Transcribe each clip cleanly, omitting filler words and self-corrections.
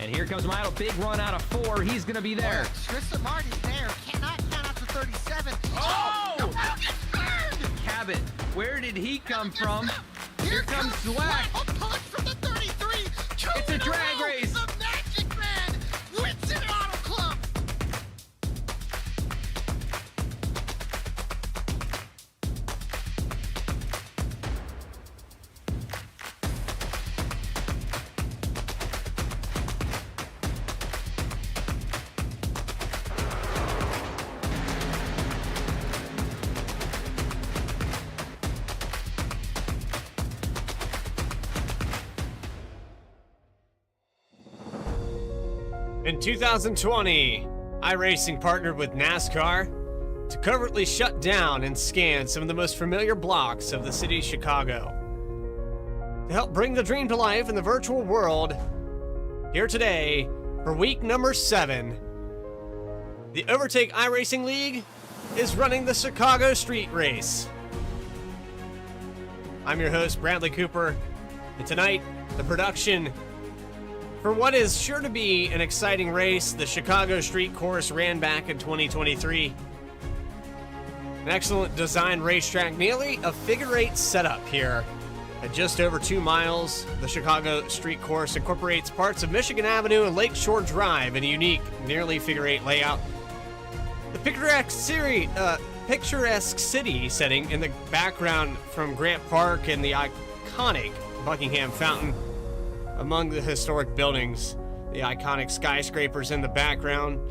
And here comes Milo, big run out of 4. He's going to be there. Tristan Martin's there. Cannot count out to 37. Oh! The Milo gets burned! Cabot, where did he come from? Here comes Zwack. A punch from the 33. It's a drag race. The Magic Man wins it Auto Club. In 2020, iRacing partnered with NASCAR to covertly shut down and scan some of the most familiar blocks of the city of Chicago. To help bring the dream to life in the virtual world, here today for week number 7, the Overtake iRacing League is running the Chicago Street Race. I'm your host, Bradley Cooper, and tonight, the production for what is sure to be an exciting race. The Chicago Street Course ran back in 2023. An excellent design racetrack, nearly a figure-8 setup here. At just over 2 miles, the Chicago Street Course incorporates parts of Michigan Avenue and Lakeshore Drive in a unique, nearly figure-8 layout. The picturesque city setting in the background from Grant Park and the iconic Buckingham Fountain. Among the historic buildings, the iconic skyscrapers in the background,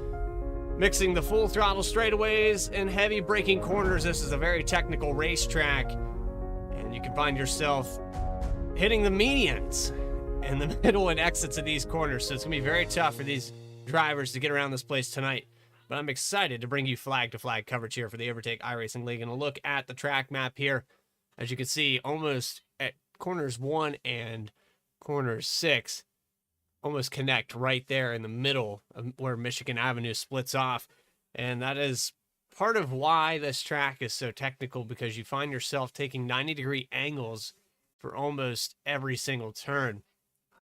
mixing the full throttle straightaways and heavy braking corners. This is a very technical racetrack, and you can find yourself hitting the medians in the middle and exits of these corners. So it's gonna be very tough for these drivers to get around this place tonight. But I'm excited to bring you flag-to-flag coverage here for the Overtake iRacing League, and a look at the track map here. As you can see, almost at corners 1 and corner 6 almost connect right there in the middle of where Michigan Avenue splits off. And that is part of why this track is so technical, because you find yourself taking 90-degree angles for almost every single turn.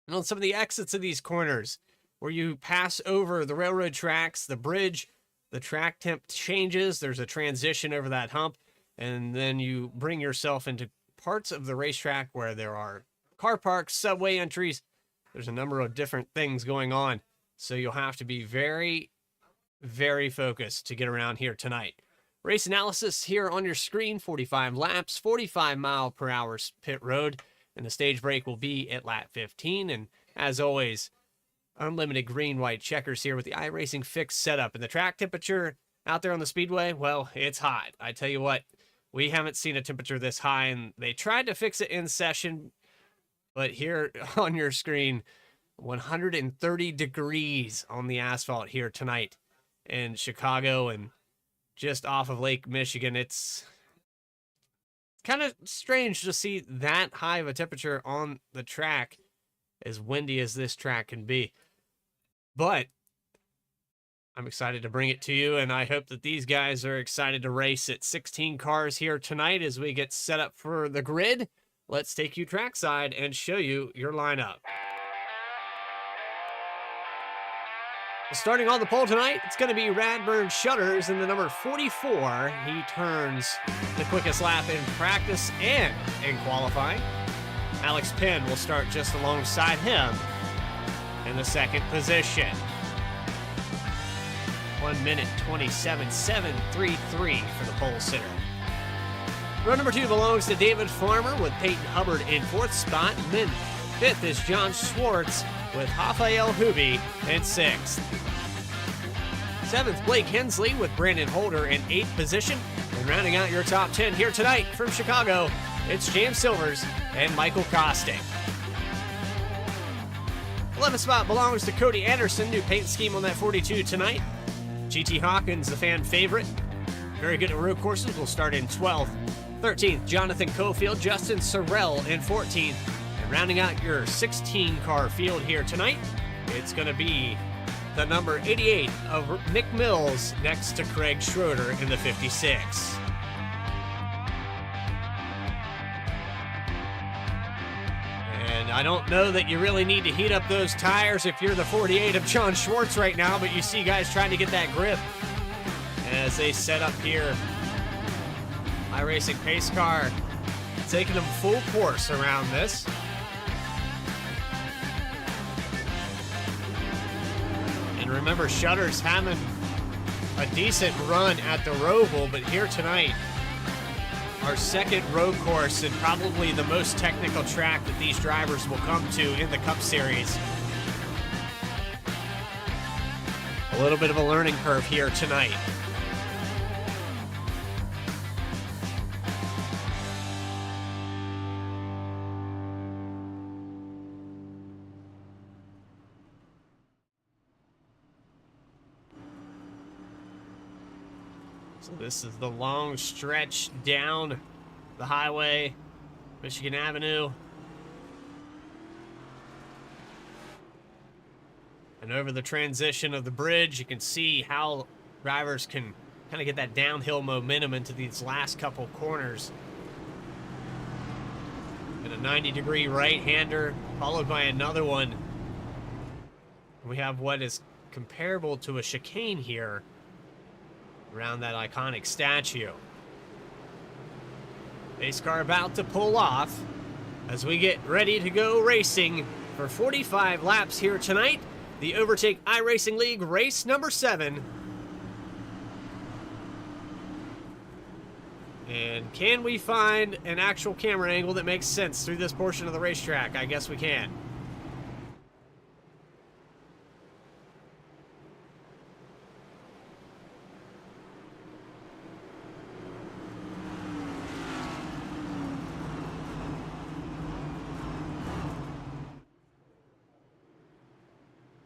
And on some of the exits of these corners, where you pass over the railroad tracks, the bridge, the track temp changes, there's a transition over that hump, and then you bring yourself into parts of the racetrack where there are car parks, subway entries. There's a number of different things going on. So you'll have to be very, very focused to get around here tonight. Race analysis here on your screen, 45 laps, 45 mile per hour pit road, and the stage break will be at lap 15. And as always, unlimited green-white checkers here with the iRacing fixed setup. And the track temperature out there on the speedway, well, it's hot. I tell you what, we haven't seen a temperature this high, and they tried to fix it in session. But here on your screen, 130 degrees on the asphalt here tonight in Chicago and just off of Lake Michigan. It's kind of strange to see that high of a temperature on the track, as windy as this track can be. But I'm excited to bring it to you, and I hope that these guys are excited to race at 16 cars here tonight as we get set up for the grid. Let's take you trackside and show you your lineup. Starting on the pole tonight, it's going to be Radburn Shutters in the number 44. He turns the quickest lap in practice and in qualifying. Alex Penn will start just alongside him in the second position. 1 minute 27.733 for the pole sitter. Row number 2 belongs to David Farmer with Peyton Hubbard in 4th spot. And then 5th is John Schwartz with Rafael Huby in 6th. 7th, Blake Hensley with Brandon Holder in 8th position. And rounding out your top 10 here tonight from Chicago, it's James Silvers and Michael Costing. 11th spot belongs to Cody Anderson, new paint scheme on that 42 tonight. GT Hawkins, the fan favorite. Very good at road courses, will start in 12th. 13th, Jonathan Cofield, Justin Sorrell in 14th. And rounding out your 16-car field here tonight, it's going to be the number 88 of Nick Mills next to Craig Schroeder in the 56. And I don't know that you really need to heat up those tires if you're the 48 of John Schwartz right now, but you see guys trying to get that grip as they set up here. iRacing pace car taking them full course around this. And remember, Shutter's having a decent run at the Roval, but here tonight, our second road course and probably the most technical track that these drivers will come to in the Cup Series. A little bit of a learning curve here tonight. So this is the long stretch down the highway, Michigan Avenue. And over the transition of the bridge, you can see how drivers can kind of get that downhill momentum into these last couple corners. And a 90-degree right-hander, followed by another one. We have what is comparable to a chicane here around that iconic statue. Pace car about to pull off as we get ready to go racing for 45 laps here tonight. The Overtake iRacing League race number 7. And can we find an actual camera angle that makes sense through this portion of the racetrack? I guess we can.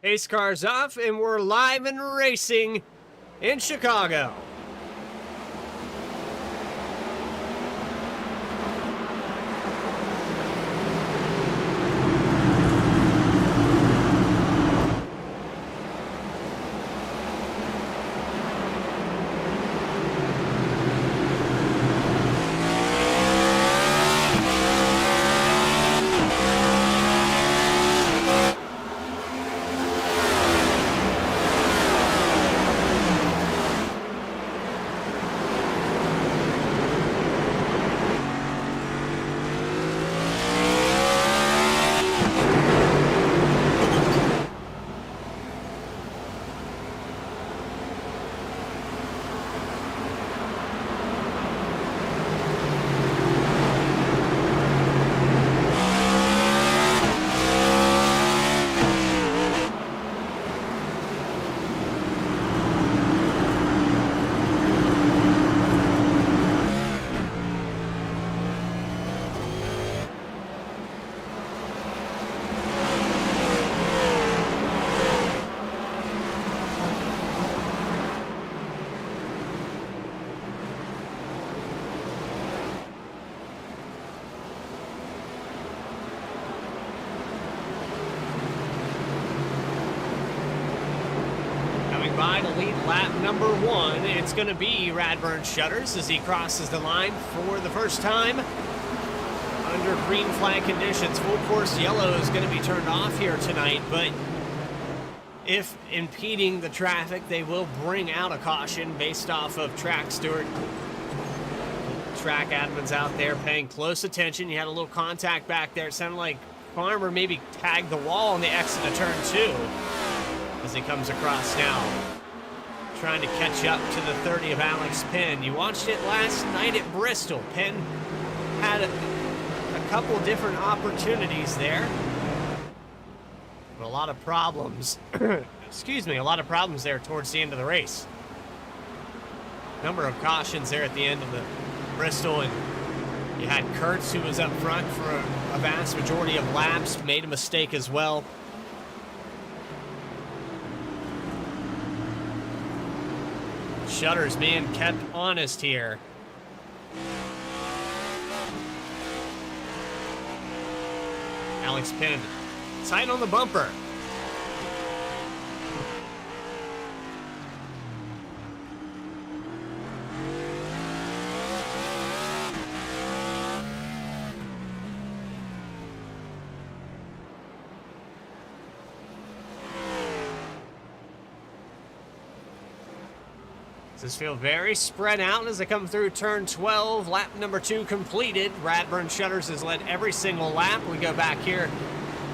Pace car's off, and we're live and racing in Chicago. By to lead lap number 1, it's going to be Radburn Shutters as he crosses the line for the first time under green flag conditions. Full course yellow is going to be turned off here tonight, but if impeding the traffic, they will bring out a caution based off of track steward. Track admins out there paying close attention. You had a little contact back there. It sounded like Farmer maybe tagged the wall on the exit of turn 2. As he comes across now, trying to catch up to the 30 of Alex Penn. You watched it last night at Bristol. Penn had a couple different opportunities there, but a lot of problems. Excuse me, a lot of problems there towards the end of the race. Number of cautions there at the end of the Bristol, and you had Kurtz, who was up front for a vast majority of laps, made a mistake as well. Shutters being kept honest here. Alex Penn, tight on the bumper. This feel very spread out as they come through turn 12. Lap number 2 completed. Radburn Shutters has led every single lap. We go back here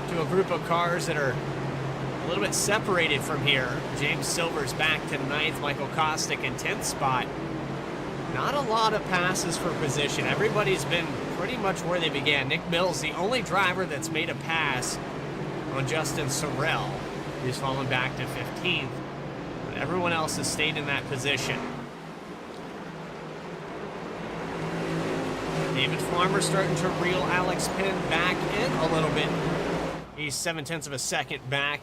to a group of cars that are a little bit separated from here. James Silver's back to 9th. Michael Kostick in 10th spot. Not a lot of passes for position. Everybody's been pretty much where they began. Nick Mills, the only driver that's made a pass on Justin Sorrell, who's fallen back to 15th. But everyone else has stayed in that position. David Farmer starting to reel Alex Penn back in a little bit. He's 0.7 of a second back.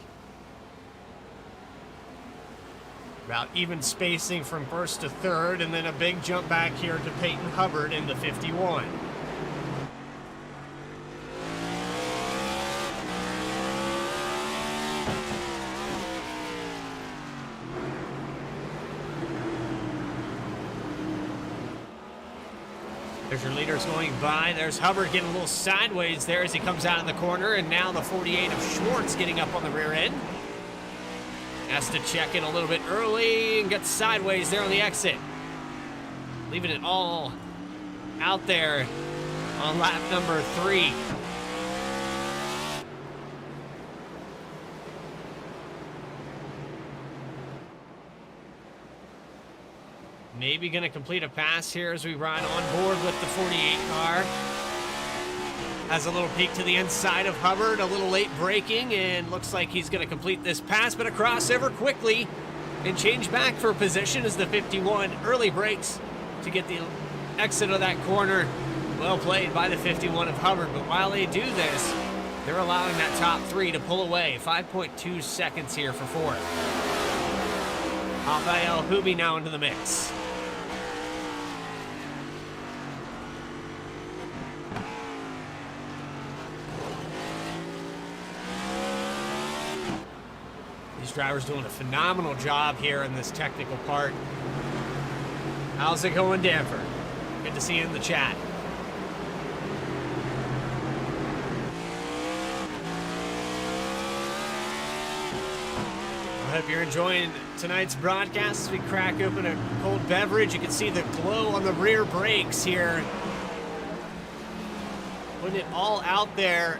About even spacing from first to third, and then a big jump back here to Peyton Hubbard in the 51. There's your leaders going by. There's Hubbard getting a little sideways there as he comes out in the corner, and now the 48 of Schwartz getting up on the rear end. Has to check in a little bit early and gets sideways there on the exit. Leaving it all out there on lap number 3. Maybe going to complete a pass here as we ride on board with the 48 car. Has a little peek to the inside of Hubbard, a little late braking, and looks like he's going to complete this pass, but a crossover quickly and change back for position as the 51 early brakes to get the exit of that corner. Well played by the 51 of Hubbard, but while they do this, they're allowing that top 3 to pull away. 5.2 seconds here for fourth. Rafael Hubi now into the mix. Drivers doing a phenomenal job here in this technical part. How's it going, Danford? Good to see you in the chat. I hope you're enjoying tonight's broadcast as we crack open a cold beverage. You can see the glow on the rear brakes here. Putting it all out there.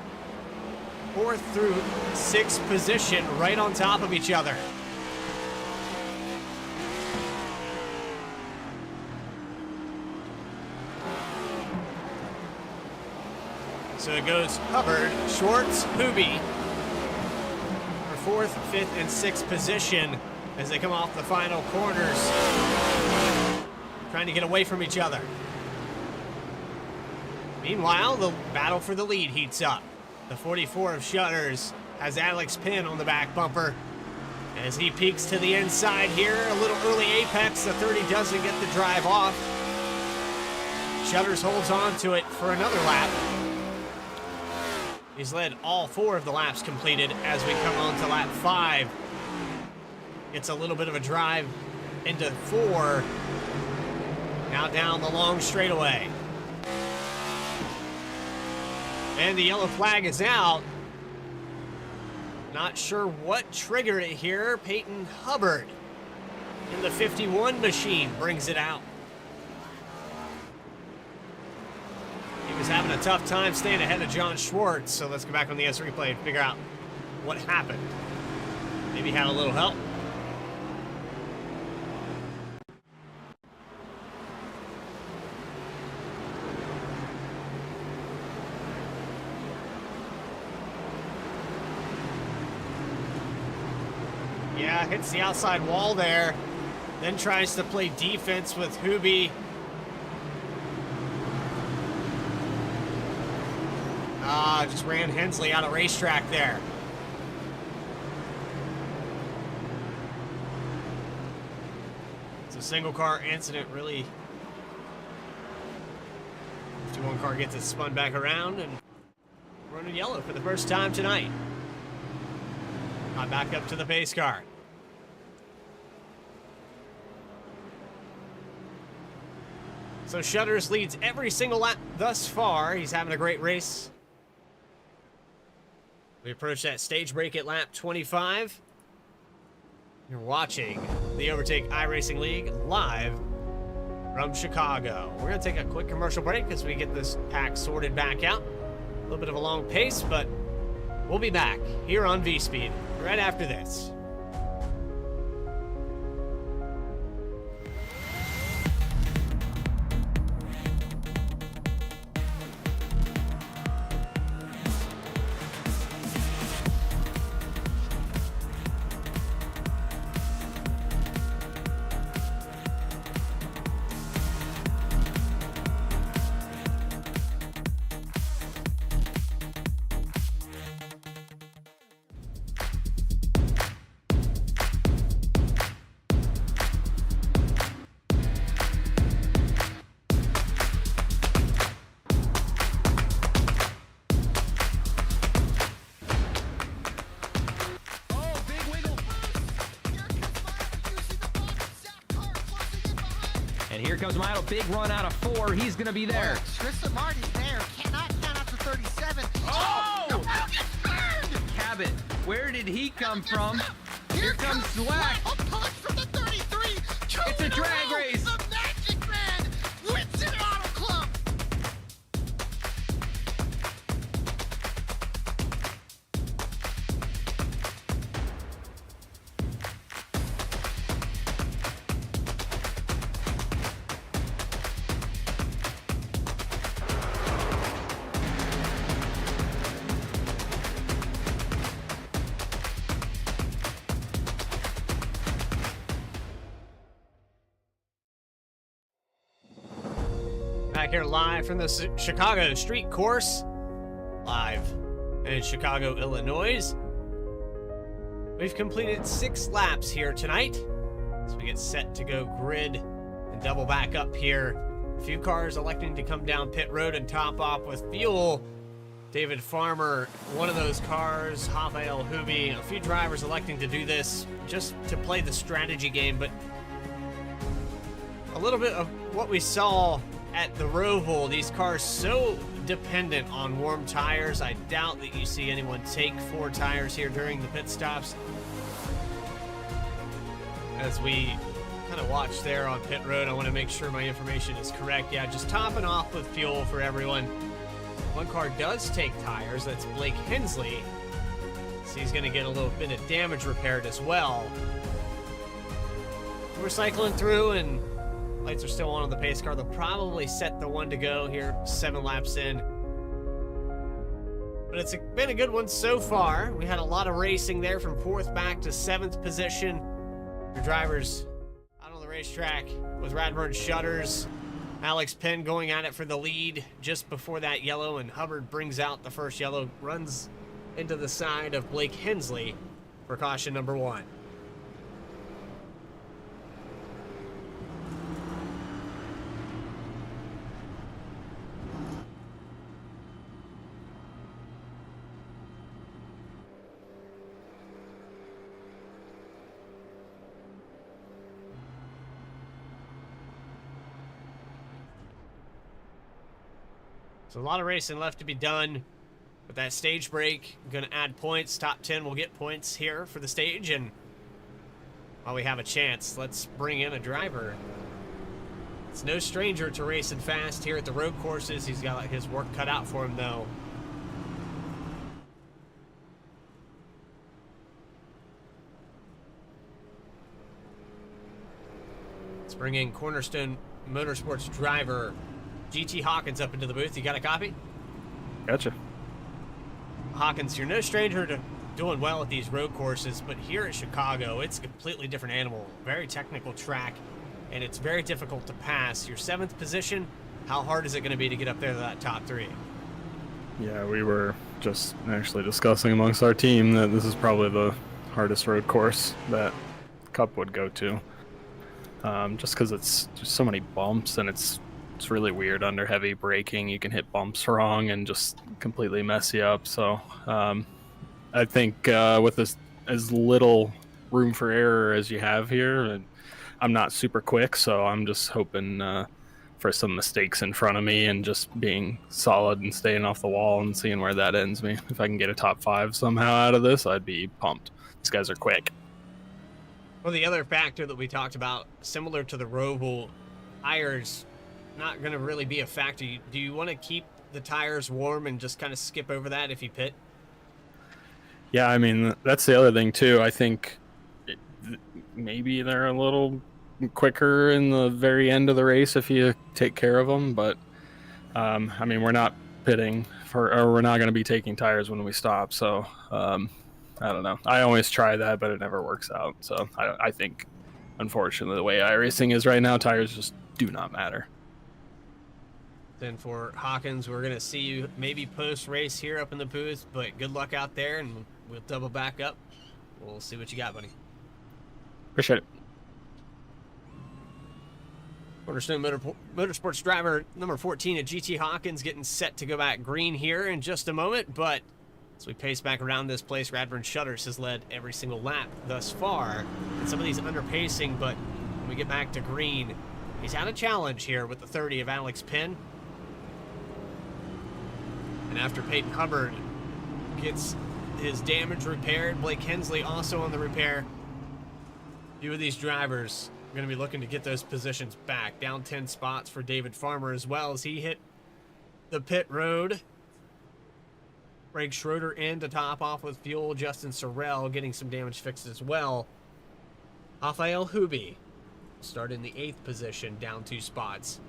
4th through 6th position right on top of each other. So it goes Hubbard, Schwartz, Hubi for 4th, 5th, and 6th position as they come off the final corners, trying to get away from each other. Meanwhile, the battle for the lead heats up. The 44 of Shutters has Alex Penn on the back bumper as he peeks to the inside here. A little early apex. The 30 doesn't get the drive off. Shutters holds on to it for another lap. He's led all 4 of the laps completed as we come on to lap 5. It's a little bit of a drive into 4. Now down the long straightaway. And the yellow flag is out. Not sure what triggered it here. Peyton Hubbard in the 51 machine brings it out. He was having a tough time staying ahead of John Schwartz, so let's go back on the S replay and figure out what happened. Maybe had a little help. Yeah, hits the outside wall there. Then tries to play defense with Hubi. Just ran Hensley out of racetrack there. It's a single car incident, really. 51 car gets it spun back around and running yellow for the first time tonight. Back up to the pace car. So Shutters leads every single lap thus far. He's having a great race. We approach that stage break at lap 25. You're watching the Overtake iRacing League live from Chicago. We're going to take a quick commercial break as we get this pack sorted back out. A little bit of a long pace, but we'll be back here on Vspeed right after this. Oh, big wiggle. And here comes Milo. Big run out of 4. He's going to be there. Tristan Martin's there. Cannot count out to 37. Oh! The wheel gets burned! Cabot, where did he come from? Here comes Swack. A punch from the 33. It's a drag race. The Magic Man wins it Auto Club. Back here live from the Chicago Street Course, live in Chicago, Illinois. We've completed 6 laps here tonight, so we get set to go grid and double back up here. A few cars electing to come down pit road and top off with fuel. David Farmer, one of those cars, Rafael Hubi, a few drivers electing to do this just to play the strategy game, but a little bit of what we saw at the Roval, these cars so dependent on warm tires. I doubt that you see anyone take 4 tires here during the pit stops. As we kind of watch there on pit road, I want to make sure my information is correct. Yeah, just topping off with fuel for everyone. One car does take tires, that's Blake Hensley. So he's going to get a little bit of damage repaired as well. We're cycling through and lights are still on the pace car. They'll probably set the one to go here, 7 laps in. But it's been a good one so far. We had a lot of racing there from 4th back to 7th position. Your drivers out on the racetrack with Radburn Shutters. Alex Penn going at it for the lead just before that yellow, and Hubbard brings out the first yellow, runs into the side of Blake Hensley for caution number 1. So a lot of racing left to be done. With that stage break, I'm going to add points. Top 10 will get points here for the stage. And while we have a chance, let's bring in a driver. It's no stranger to racing fast here at the road courses. He's got his work cut out for him, though. Let's bring in Cornerstone Motorsports driver GT Hawkins up into the booth. You got a copy? Gotcha. Hawkins, you're no stranger to doing well at these road courses, but here at Chicago, it's a completely different animal. Very technical track, and it's very difficult to pass. Your 7th position, how hard is it going to be to get up there to that top 3? Yeah, we were just actually discussing amongst our team that this is probably the hardest road course that Cup would go to. Just because it's just so many bumps, and it's really weird under heavy braking. You can hit bumps wrong and just completely mess you up. So I think with this as little room for error as you have here, and I'm not super quick, so I'm just hoping for some mistakes in front of me and just being solid and staying off the wall and seeing where that ends me. If I can get a top 5 somehow out of this, I'd be pumped. These guys are quick. Well, the other factor that we talked about, similar to the Roval, tires not going to really be a factor. Do you want to keep the tires warm and just kind of skip over that if you pit? Yeah, I mean, that's the other thing too. I think maybe they're a little quicker in the very end of the race if you take care of them, but I mean, we're not pitting or we're not going to be taking tires when we stop, so I don't know. I always try that, but it never works out. So I think, unfortunately, the way iRacing is right now, tires just do not matter. Then for Hawkins, we're going to see you maybe post-race here up in the booth, but good luck out there, and we'll double back up. We'll see what you got, buddy. Appreciate it. Cornerstone Motorsports driver number 14 at GT Hawkins getting set to go back green here in just a moment, but as we pace back around this place, Radburn Shutters has led every single lap thus far. And some of these underpacing, but when we get back to green, he's had a challenge here with the 30 of Alex Penn. And after Peyton Hubbard gets his damage repaired, Blake Hensley also on the repair. A few of these drivers are going to be looking to get those positions back. Down 10 spots for David Farmer as well as he hit the pit road. Greg Schroeder in to top off with fuel. Justin Sorrell getting some damage fixed as well. Rafael Hubi started in the 8th position, down 2 spots.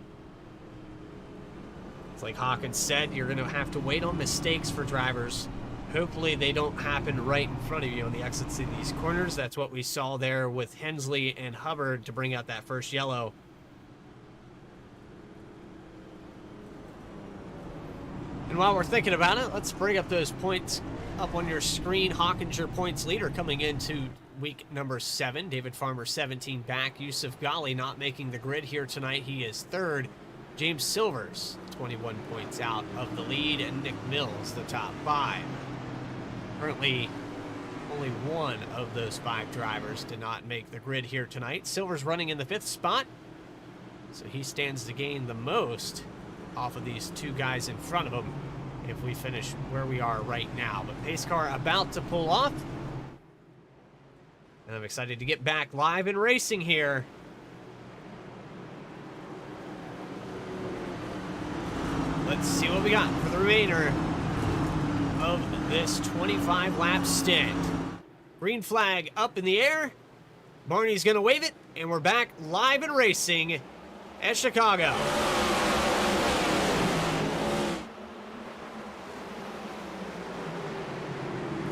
It's like Hawkins said, you're going to have to wait on mistakes for drivers. Hopefully they don't happen right in front of you on the exits of these corners. That's what we saw there with Hensley and Hubbard to bring out that first yellow. And while we're thinking about it, let's bring up those points up on your screen. Hawkins, your points leader, coming into week number 7. David Farmer, 17 back. Yusuf Ghali not making the grid here tonight. He is 3rd. James Silvers, 21 points out of the lead. And Nick Mills, the top 5. Currently, only one of those 5 drivers did not make the grid here tonight. Silvers running in the 5th spot, so he stands to gain the most off of these 2 guys in front of him if we finish where we are right now. But pace car about to pull off, and I'm excited to get back live and racing here. Let's see what we got for the remainder of this 25-lap stint. Green flag up in the air. Barney's gonna wave it, and we're back live and racing at Chicago.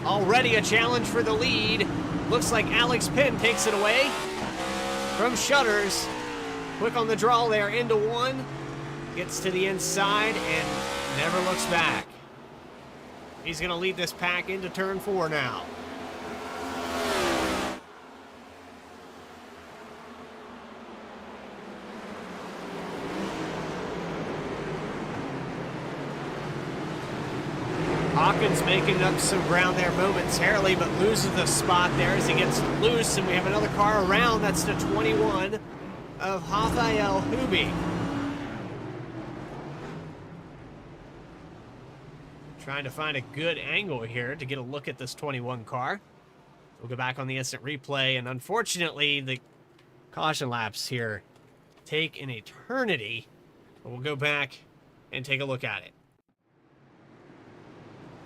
Already a challenge for the lead. Looks like Alex Penn takes it away from Shutters. Quick on the draw there, into 1. Gets to the inside and never looks back. He's going to lead this pack into turn 4 now. Hawkins making up some ground there momentarily, but loses the spot there as he gets loose, and we have another car around. That's the 21 of Rafael Hubi. Trying to find a good angle here to get a look at this 21 car. We'll go back on the instant replay, and unfortunately, the caution laps here take an eternity, but we'll go back and take a look at it.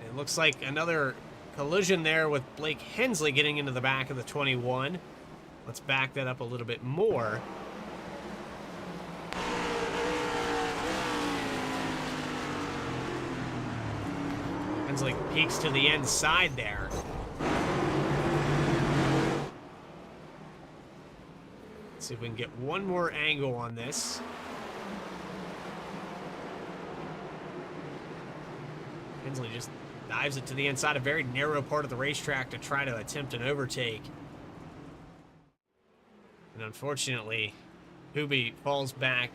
It looks like another collision there with Blake Hensley getting into the back of the 21. Let's back that up a little bit more. Hensley peeks to the inside there. Let's see if we can get one more angle on this. Hensley just dives it to the inside, a very narrow part of the racetrack to try to attempt an overtake. And unfortunately, Hubi falls back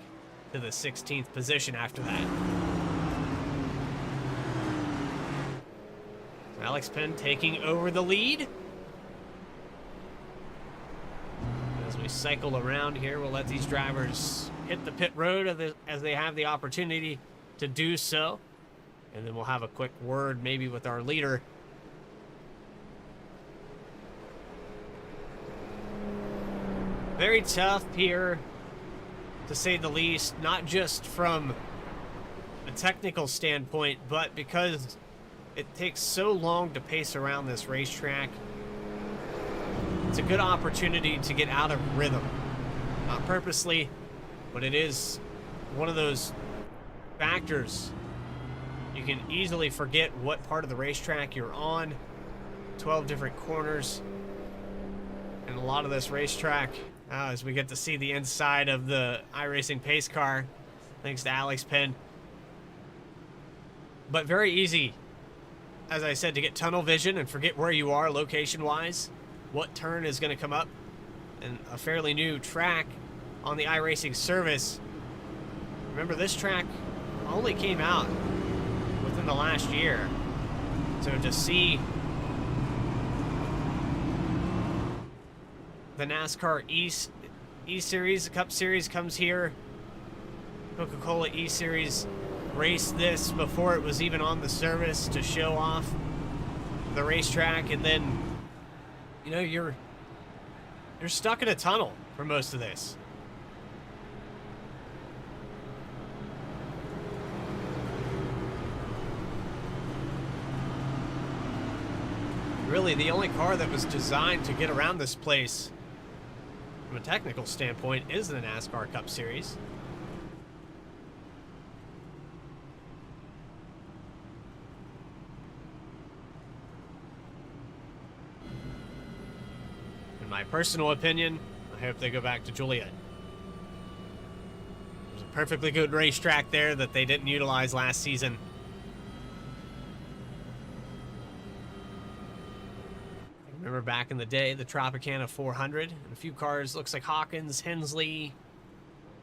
to the 16th position after that. Alex Penn taking over the lead. As we cycle around here, we'll let these drivers hit the pit road as they have the opportunity to do so. And then we'll have a quick word maybe with our leader. Very tough here, to say the least, not just from a technical standpoint, but because it takes so long to pace around this racetrack. It's a good opportunity to get out of rhythm. Not purposely, but it is one of those factors. You can easily forget what part of the racetrack you're on. 12 different corners. And a lot of this racetrack, as we get to see the inside of the iRacing pace car, thanks to Alex Penn. But very easy, as I said, to get tunnel vision and forget where you are location-wise, what turn is going to come up, and a fairly new track on the iRacing service. Remember, this track only came out within the last year, so to see the NASCAR E-Series, the Cup Series comes here, Coca-Cola E-Series raced this before it was even on the service to show off the racetrack, and then, you know, you're stuck in a tunnel for most of this. Really, the only car that was designed to get around this place from a technical standpoint is the NASCAR Cup Series. In my personal opinion, I hope they go back to Joliet. There's a perfectly good racetrack there that they didn't utilize last season. Remember back in the day, the Tropicana 400, and a few cars, looks like Hawkins, Hensley,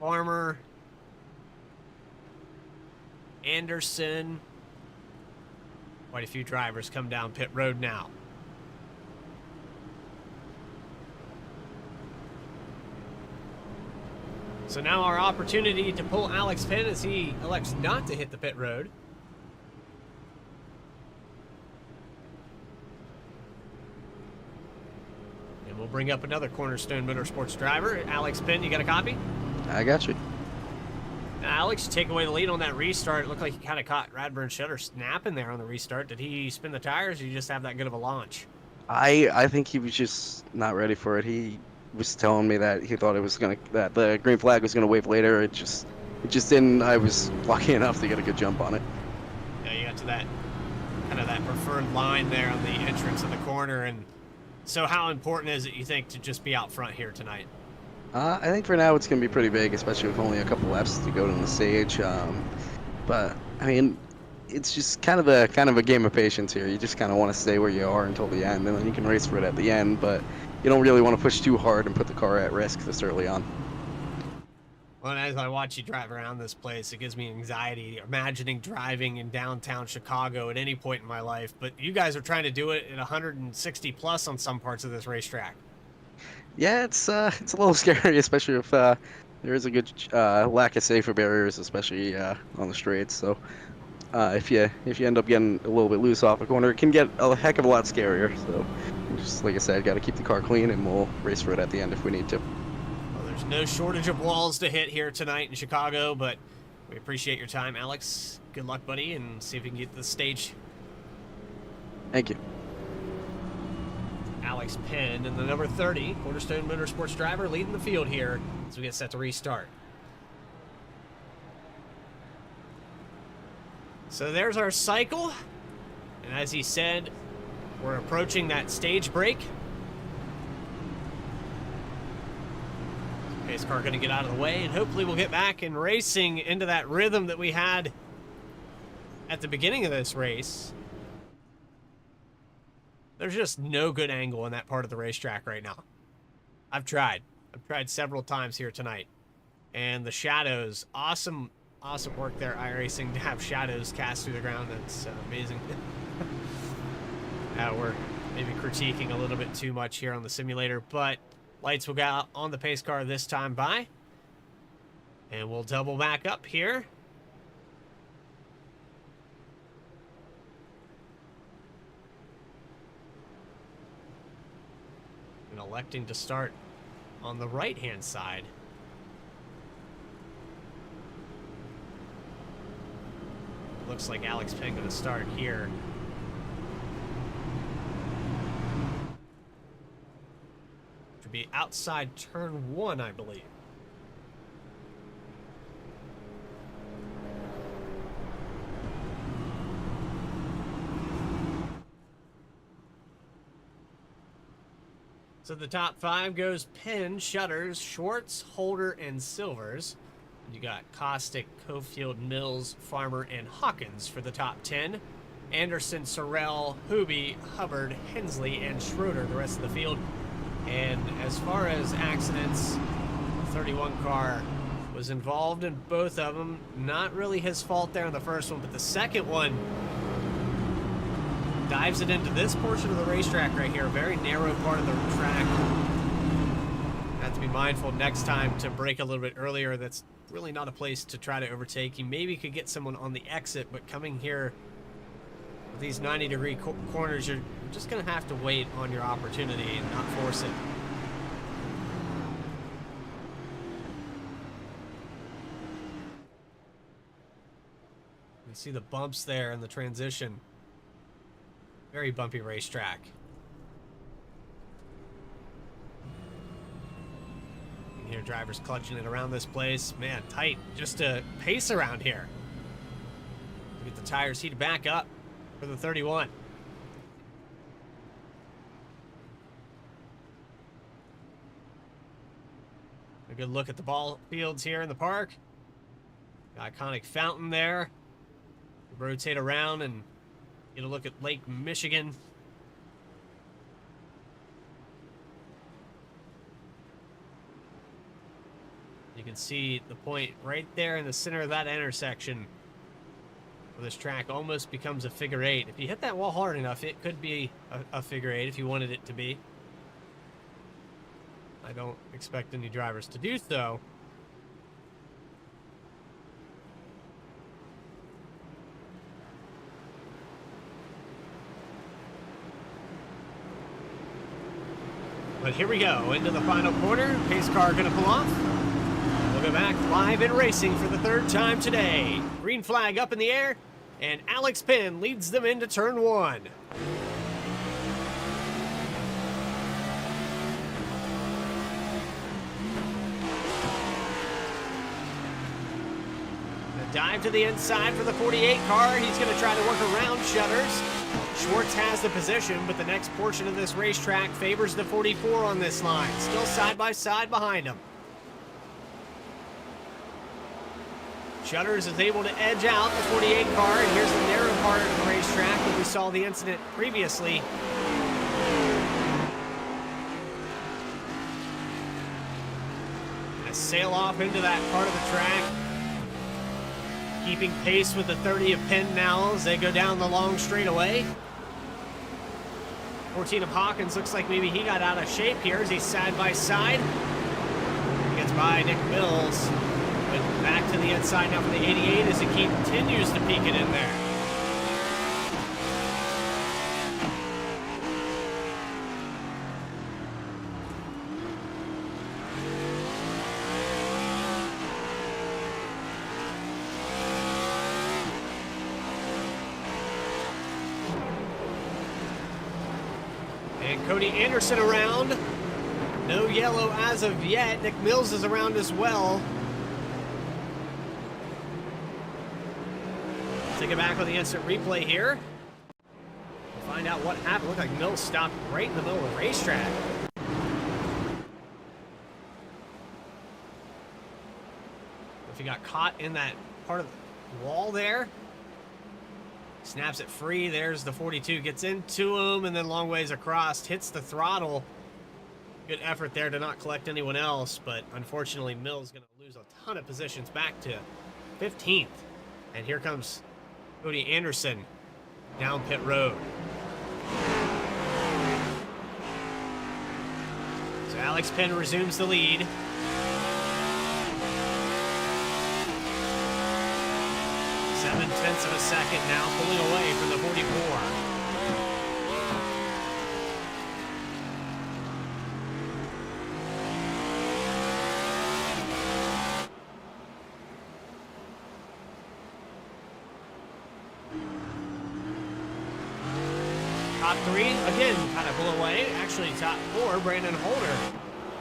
Farmer, Anderson. Quite a few drivers come down pit road now. So now our opportunity to pull Alex Penn as he elects not to hit the pit road. And we'll bring up another Cornerstone Motorsports driver, Alex Penn. You got a copy? I got you. Now, Alex, you take away the lead on that restart. It looked like he kind of caught Radburn Shutter snapping there on the restart. Did he spin the tires, or did you just have that good of a launch? I think he was just not ready for it. He was telling me that he thought it was that the green flag was gonna wave later. It just didn't. I was lucky enough to get a good jump on it. Yeah, you got to that kind of that preferred line there on the entrance of the corner. And so how important is it, you think, to just be out front here tonight? I think for now it's gonna be pretty big, especially with only a couple laps to go to the stage. But I mean, it's just kind of a game of patience here. You just kind of want to stay where you are until the end, and then you can race for it at the end. But you don't really want to push too hard and put the car at risk this early on. Well, and as I watch you drive around this place, it gives me anxiety imagining driving in downtown Chicago at any point in my life. But you guys are trying to do it at 160 plus on some parts of this racetrack. Yeah, it's a little scary, especially if there is a good lack of safer barriers, especially on the straights. So if you end up getting a little bit loose off a corner, it can get a heck of a lot scarier. So just like I said, got to keep the car clean, and we'll race for it at the end if we need to. Well, there's no shortage of walls to hit here tonight in Chicago, but we appreciate your time, Alex. Good luck, buddy, and see if we can get to the stage. Thank you. Alex Penn and the number 30 Cornerstone Motorsports driver leading the field here as we get set to restart. So there's our cycle, and as he said, we're approaching that stage break. Pace car going to get out of the way, and hopefully we'll get back in racing into that rhythm that we had at the beginning of this race. There's just no good angle in that part of the racetrack right now. I've tried several times here tonight, and the shadows, awesome work there, iRacing, to have shadows cast through the ground. That's amazing. We're maybe critiquing a little bit too much here on the simulator, but lights will go out on the pace car this time by, and we'll double back up here. And electing to start on the right-hand side. Looks like Alex Penn going to start here. To be outside turn 1, I believe. So the top 5 goes Penn, Shutters, Schwartz, Holder, and Silvers. You got Caustic, Cofield, Mills, Farmer, and Hawkins for the top 10. Anderson, Sorrell, Hooby, Hubbard, Hensley, and Schroeder, the rest of the field. And as far as accidents, the 31 car was involved in both of them. Not really his fault there on the first one, but the second one dives it into this portion of the racetrack right here, a very narrow part of the track. Have to be mindful next time to brake a little bit earlier. That's really not a place to try to overtake. You maybe could get someone on the exit, but coming here with these 90-degree corners, you're just going to have to wait on your opportunity and not force it. You can see the bumps there in the transition. Very bumpy racetrack. You can hear drivers clutching it around this place. Man, tight just to pace around here. Get the tires heated back up for the 31. A good look at the ball fields here in the park. The iconic fountain there. Rotate around and get a look at Lake Michigan. You can see the point right there in the center of that intersection where this track almost becomes a figure 8. If you hit that wall hard enough, it could be a figure 8 if you wanted it to be. I don't expect any drivers to do so. But here we go, into the final corner. Pace car gonna pull off. We'll go back live in racing for the 3rd time today. Green flag up in the air, and Alex Penn leads them into turn 1. A dive to the inside for the 48 car. He's gonna try to work around Shutters. Schwartz has the position, but the next portion of this racetrack favors the 44 on this line. Still side by side behind him. Shutters is able to edge out the 48 car, and here's the narrow part of the racetrack where we saw the incident previously. Gonna sail off into that part of the track. Keeping pace with the 30 of Penn now as they go down the long straightaway. 14 of Hawkins looks like maybe he got out of shape here as he's side by side. Gets by Nick Mills. But back to the inside now for the 88 as he continues to peek it in there. And Cody Anderson around. No yellow as of yet. Nick Mills is around as well. Take it back on the instant replay here. We'll find out what happened. Looked like Mills stopped right in the middle of the racetrack. If he got caught in that part of the wall there. Snaps it free. There's the 42. Gets into him and then long ways across. Hits the throttle. Good effort there to not collect anyone else. But unfortunately, Mills going to lose a ton of positions back to 15th. And here comes Cody Anderson down pit road. So Alex Penn resumes the lead. 7/10 of a second now, pulling away from the 44. Top 3, again, kind of blew away. Actually, top 4, Brandon Holder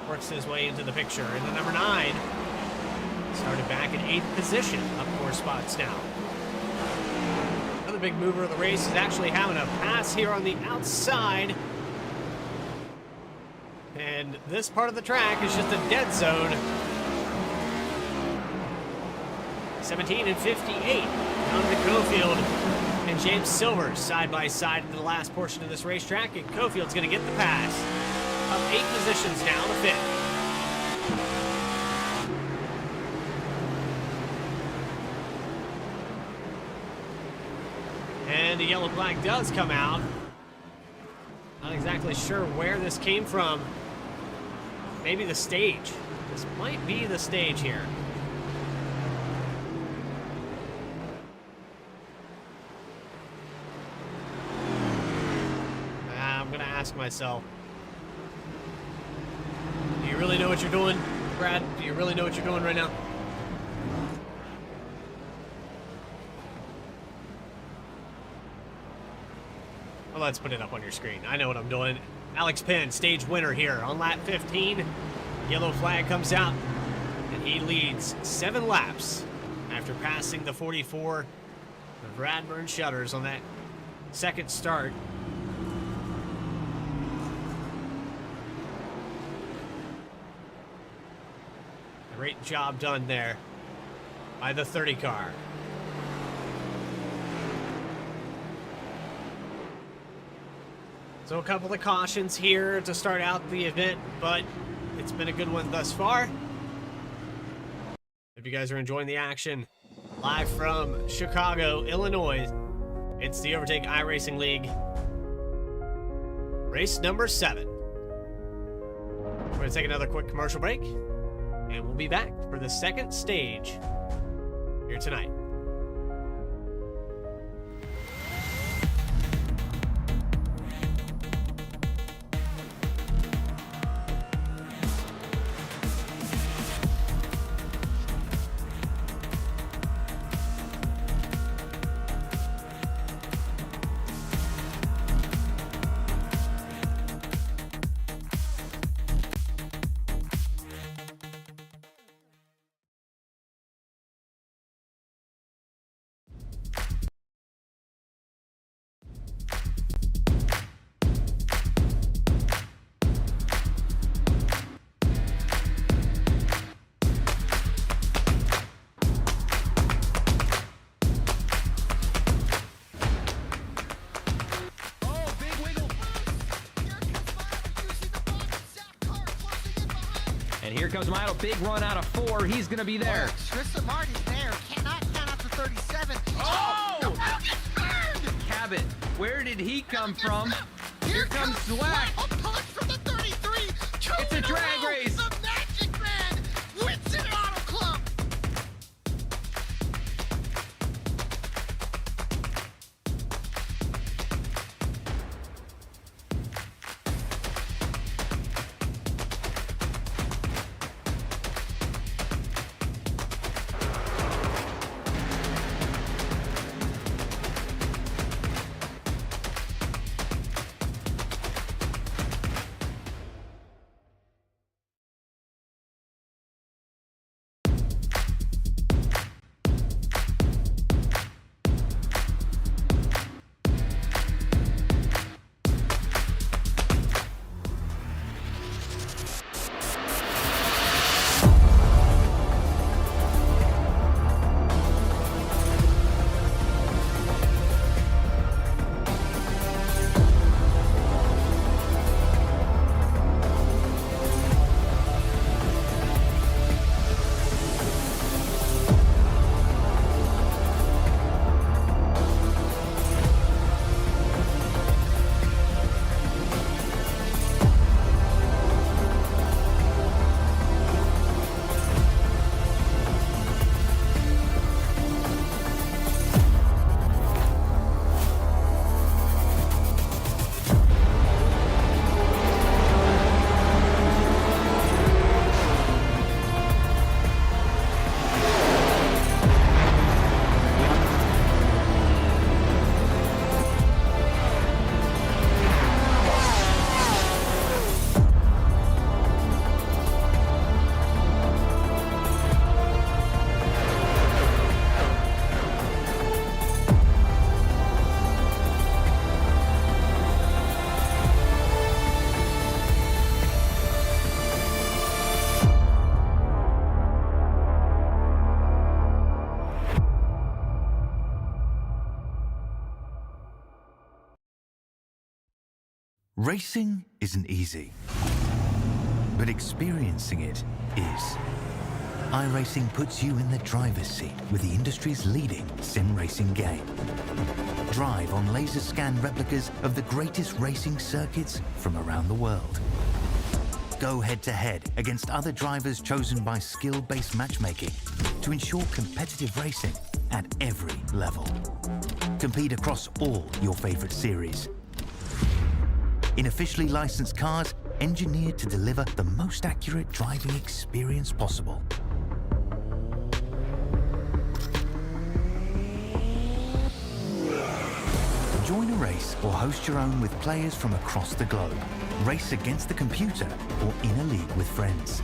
works his way into the picture. And the number 9 started back in 8th position, up 4 spots now. Another big mover of the race is actually having a pass here on the outside. And this part of the track is just a dead zone. 17 and 58. Down to Cofield and James Silver side by side in the last portion of this racetrack. And Cofield's going to get the pass. Up 8 positions now to 5th. And the yellow flag does come out. Not exactly sure where this came from. Maybe the stage. This might be the stage here. I'm gonna ask myself, do you really know what you're doing, Brad? Do you really know what you're doing right now? Well, let's put it up on your screen. I know what I'm doing. Alex Penn, stage winner here on lap 15. Yellow flag comes out, and he leads 7 laps after passing the 44 of Radburn Shutters on that second start. Great job done there by the 30 car. So a couple of cautions here to start out the event, but it's been a good one thus far. If you guys are enjoying the action, live from Chicago, Illinois, it's the Overtake iRacing League. Race number 7. We're going to take another quick commercial break, and we'll be back for the second stage here tonight. And here comes Milo. Big run out of 4. He's going to be there. Tristan Martin's there. Cannot count out to 37. Oh! The ball gets burned! Cabot, where did he come from? Here comes Zwack. A punch from the 33. It's a drag race. The Magic Man wins it Auto Club. Racing isn't easy, but experiencing it is. iRacing puts you in the driver's seat with the industry's leading sim racing game. Drive on laser scan replicas of the greatest racing circuits from around the world. Go head-to-head against other drivers chosen by skill-based matchmaking to ensure competitive racing at every level. Compete across all your favorite series. In officially licensed cars, engineered to deliver the most accurate driving experience possible. Join a race or host your own with players from across the globe. Race against the computer or in a league with friends.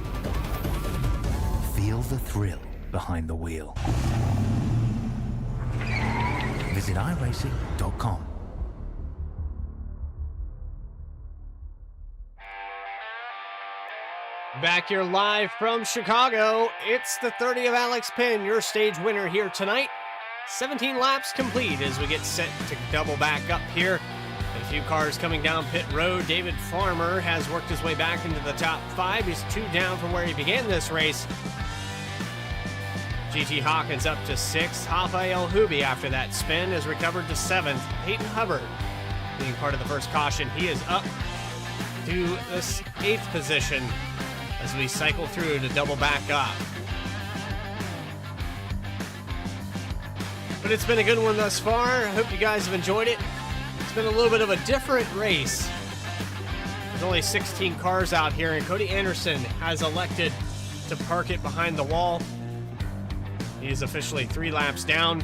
Feel the thrill behind the wheel. Visit iRacing.com. Back here live from Chicago, it's the 30 of Alex Penn, your stage winner here tonight. 17 laps complete as we get set to double back up here. A few cars coming down pit road. David Farmer has worked his way back into the top 5. He's 2 down from where he began this race. GT Hawkins up to 6th. Rafael Hubi after that spin has recovered to 7th. Peyton Hubbard being part of the first caution. He is up to this 8th position as we cycle through to double back up. But it's been a good one thus far. I hope you guys have enjoyed it. It's been a little bit of a different race. There's only 16 cars out here, and Cody Anderson has elected to park it behind the wall. He is officially 3 laps down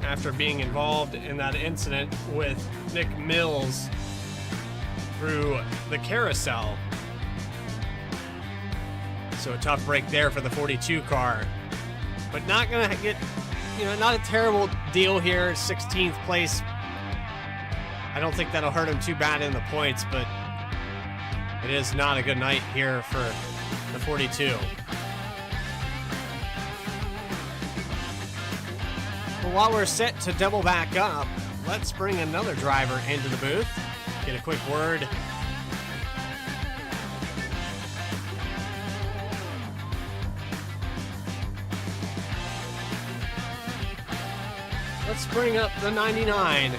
after being involved in that incident with Nick Mills through the carousel. So a tough break there for the 42 car. But not gonna get, not a terrible deal here. 16th place. I don't think that'll hurt him too bad in the points, but it is not a good night here for the 42. Well, while we're set to double back up, let's bring another driver into the booth. Get a quick word. Let's bring up the 99.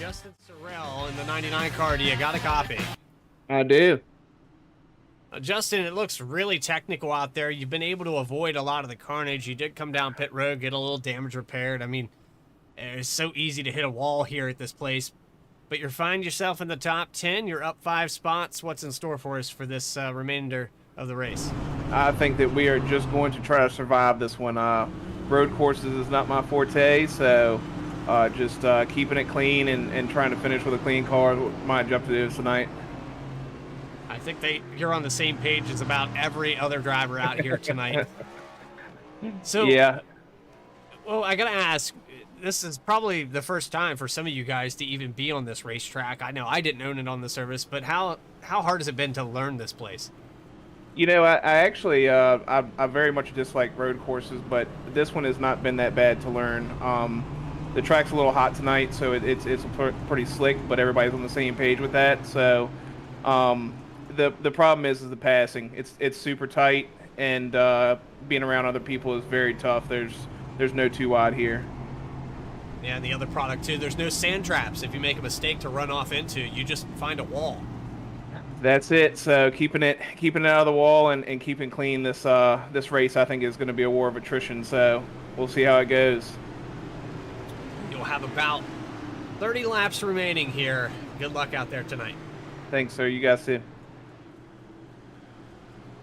Justin Sorrell in the 99 car. Do you got a copy? I do. Justin, it looks really technical out there. You've been able to avoid a lot of the carnage. You did come down pit road, get a little damage repaired. I mean, it's so easy to hit a wall here at this place. But you find yourself in the top 10. You're up 5 spots. What's in store for us for this remainder of the race? I think that we are just going to try to survive this one. Road courses is not my forte, so just keeping it clean and trying to finish with a clean car is what my objective is tonight. I think you're on the same page as about every other driver out here tonight. So, yeah. Well, I gotta ask, this is probably the first time for some of you guys to even be on this racetrack. I know I didn't own it on the service, but how hard has it been to learn this place? I actually I very much dislike road courses, but this one has not been that bad to learn. The track's a little hot tonight, so it's pretty slick, but everybody's on the same page with that. So the problem is the passing. It's super tight, and being around other people is very tough. There's no too wide here. Yeah, and the other product too, there's no sand traps. If you make a mistake to run off into, you just find a wall. That's it. So keeping it out of the wall and keeping clean this race, I think, is going to be a war of attrition. So we'll see how it goes. You'll have about 30 laps remaining here. Good luck out there tonight. Thanks, sir. You guys too.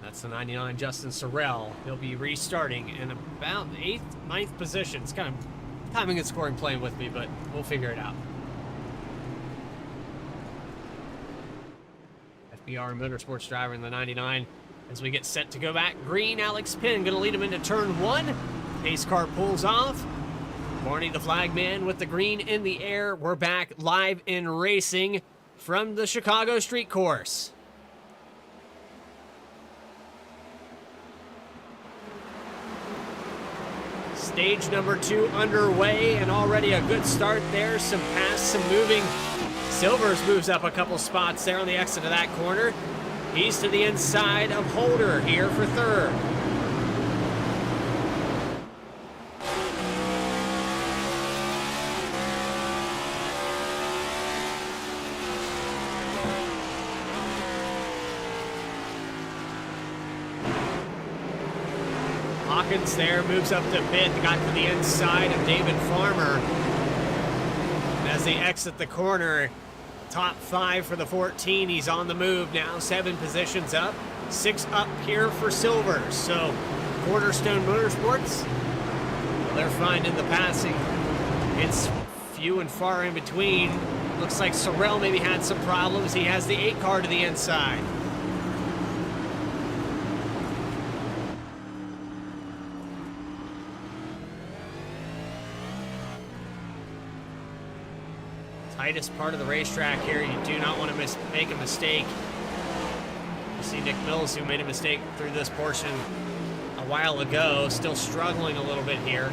That's the 99 Justin Sorrell. He'll be restarting in about 8th, 9th position. It's kind of timing and scoring playing with me, but we'll figure it out. FBR Motorsports driver in the 99 as we get set to go back. Green, Alex Penn going to lead him into turn 1. Pace car pulls off. Barney the flagman with the green in the air. We're back live in racing from the Chicago street course. Stage number 2 underway, and already a good start there. Some pass, some moving. Silvers moves up a couple spots there on the exit of that corner. He's to the inside of Holder here for third. Hawkins there moves up to pit, got to the inside of David Farmer. And as they exit the corner, top 5 for the 14. He's on the move now, 7 positions up, 6 up here for Silvers. So Cornerstone Motorsports, well, they're finding the passing. It's few and far in between. Looks like Sorrell maybe had some problems. He has the 8 car to the inside. Tightest part of the racetrack here. You do not want to make a mistake. You see Nick Mills, who made a mistake through this portion a while ago, still struggling a little bit here.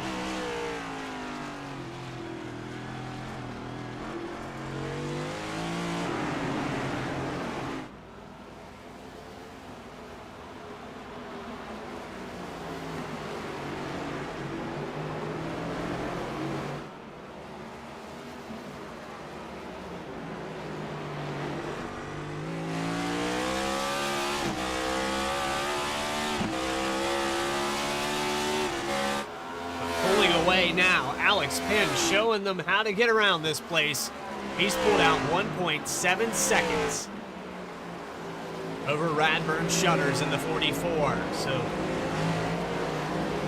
Now, Alex Penn showing them how to get around this place. He's pulled out 1.7 seconds over Radburn Shutters in the 44. So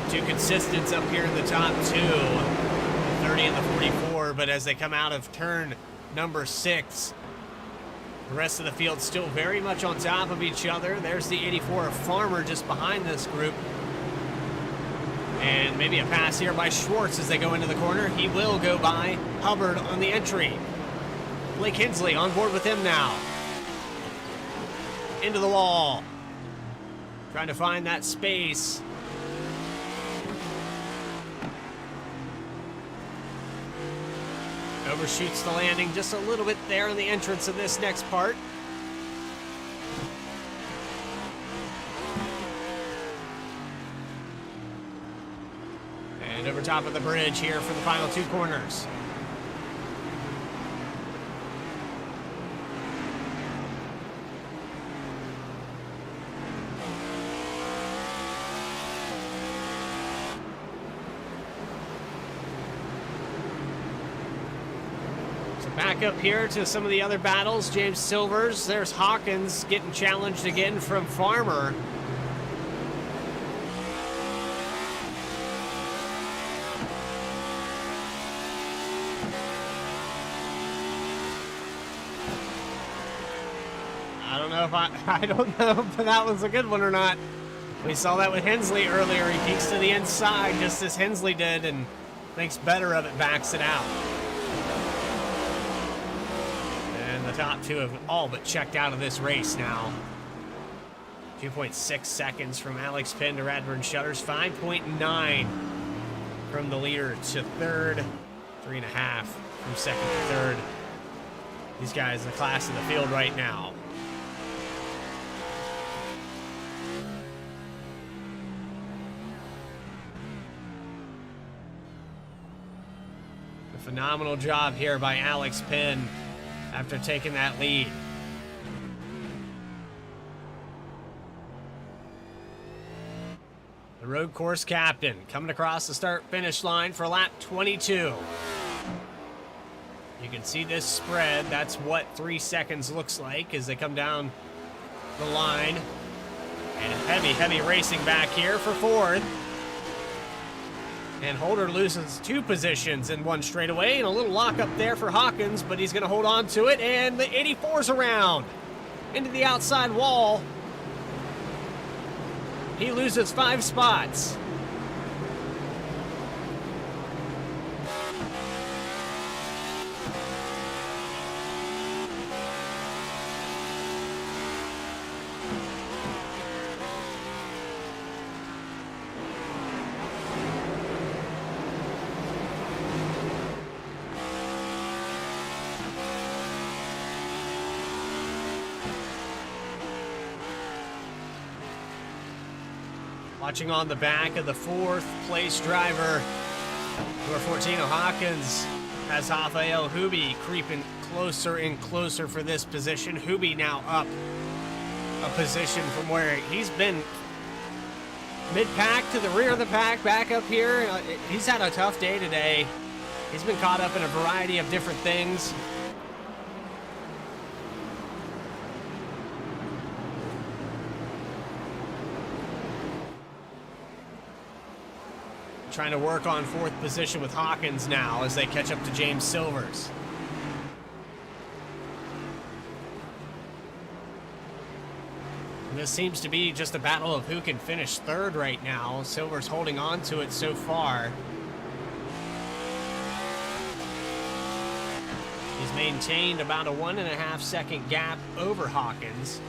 2 consistents up here in the top 2, the 30 and the 44. But as they come out of turn number 6, the rest of the field still very much on top of each other. There's the 84 of Farmer just behind this group. And maybe a pass here by Schwartz as they go into the corner. He will go by Hubbard on the entry. Blake Hensley on board with him now. Into the wall. Trying to find that space. Overshoots the landing just a little bit there in the entrance of this next part. And over top of the bridge here for the final 2 corners. So back up here to some of the other battles. James Silvers, there's Hawkins getting challenged again from Farmer. I don't know if that was a good one or not. We saw that with Hensley earlier. He peeks to the inside just as Hensley did and thinks better of it, backs it out. And the top 2 have all but checked out of this race now. 2.6 seconds from Alex Penn to Radburn Shutters. 5.9 from the leader to third. 3.5 from second to third. These guys, the class of the field right now. Phenomenal job here by Alex Penn after taking that lead. The road course captain coming across the start-finish line for lap 22. You can see this spread. That's what 3 seconds looks like as they come down the line. And heavy racing back here for fourth. And Holder loses 2 positions in one straightaway, and a little lock up there for Hawkins, but he's going to hold on to it, and the 84's around into the outside wall. He loses 5 spots. Watching on the back of the 4th place driver, number 14, Hawkins, has Rafael Hubi creeping closer and closer for this position. Hubi now up a position from where he's been mid-pack to the rear of the pack, back up here. He's had a tough day today. He's been caught up in a variety of different things. Trying to work on 4th position with Hawkins now as they catch up to James Silvers. And this seems to be just a battle of who can finish 3rd right now. Silvers holding on to it so far. He's maintained about a 1.5 second gap over Hawkins.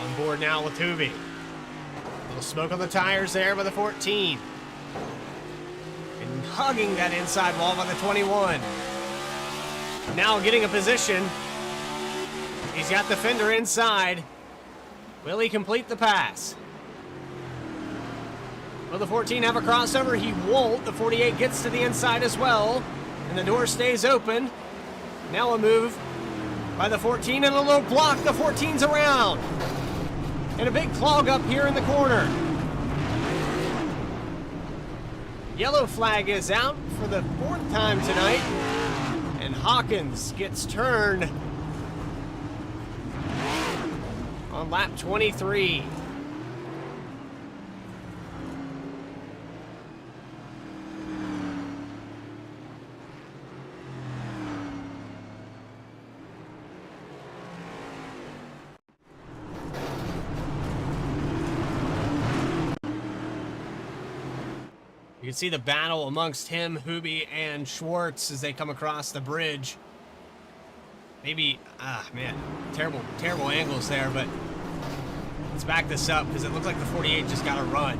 On board now with Hubi. A little smoke on the tires there by the 14. And hugging that inside wall by the 21. Now getting a position. He's got the fender inside. Will he complete the pass? Will the 14 have a crossover? He won't. The 48 gets to the inside as well. And the door stays open. Now a move by the 14 and a little block. The 14's around. And a big clog up here in the corner. Yellow flag is out for the 4th time tonight. And Hawkins gets turned on lap 23. You can see the battle amongst him, Hubi, and Schwartz as they come across the bridge. Maybe, man, terrible angles there, but let's back this up because it looks like the 48 just got a run.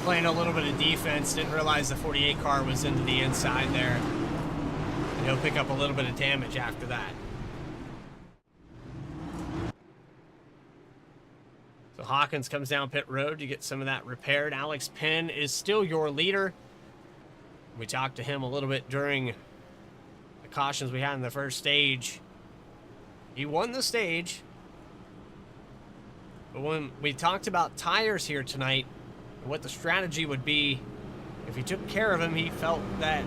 Playing a little bit of defense, didn't realize the 48 car was into the inside there. And he'll pick up a little bit of damage after that. So Hawkins comes down pit road to get some of that repaired. Alex Penn is still your leader. We talked to him a little bit during the cautions we had in the first stage. He won the stage. But when we talked about tires here tonight, what the strategy would be if he took care of him, he felt that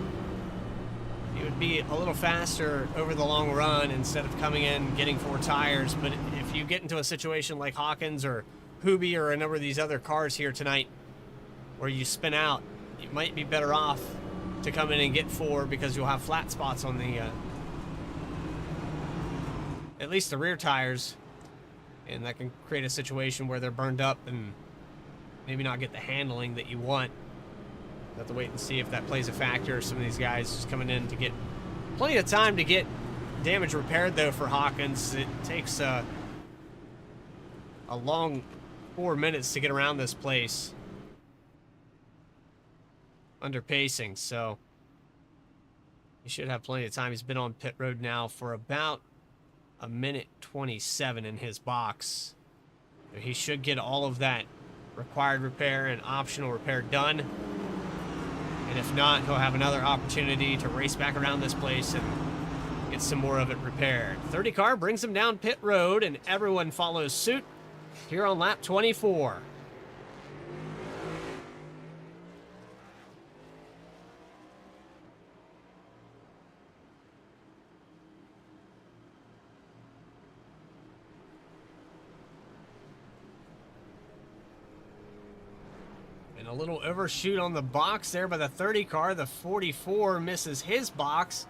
he would be a little faster over the long run instead of coming in getting 4 tires. But if you get into a situation like Hawkins or Hubi or a number of these other cars here tonight where you spin out, you might be better off to come in and get 4 because you'll have flat spots on the at least the rear tires, and that can create a situation where they're burned up and maybe not get the handling that you want. We'll have to wait and see if that plays a factor. Some of these guys just coming in to get plenty of time to get damage repaired, though, for Hawkins. It takes a long 4 minutes to get around this place under pacing, so he should have plenty of time. He's been on pit road now for about a minute 27 in his box. He should get all of that required repair and optional repair done. And if not, he'll have another opportunity to race back around this place and get some more of it repaired. 30 car brings him down pit road, and everyone follows suit here on lap 24. And a little overshoot on the box there by the 30 car. The 44 misses his box.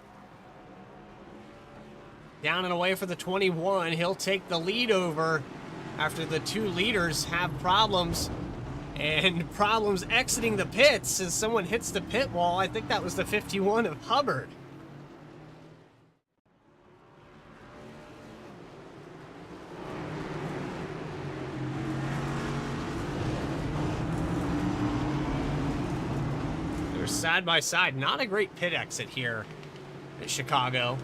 Down and away for the 21. He'll take the lead over after the two leaders have problems. And problems exiting the pits as someone hits the pit wall. I think that was the 51 of Hubbard. They're side by side. Not a great pit exit here at Chicago.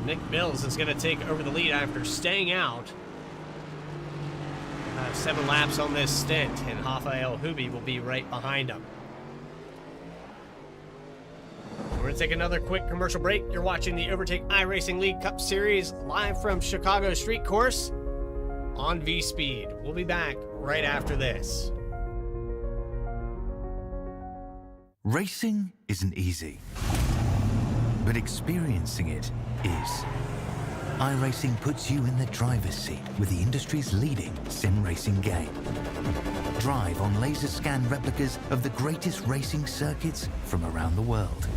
Nick Mills is going to take over the lead after staying out. 7 laps on this stint, and Rafael Hubi will be right behind him. We're going to take another quick commercial break. You're watching the Overtake iRacing League Cup Series live from Chicago Street Course on Vspeed. We'll be back right after this. Racing isn't easy, but experiencing it is. iRacing puts you in the driver's seat with the industry's leading sim racing game. Drive on laser scan replicas of the greatest racing circuits from around the world.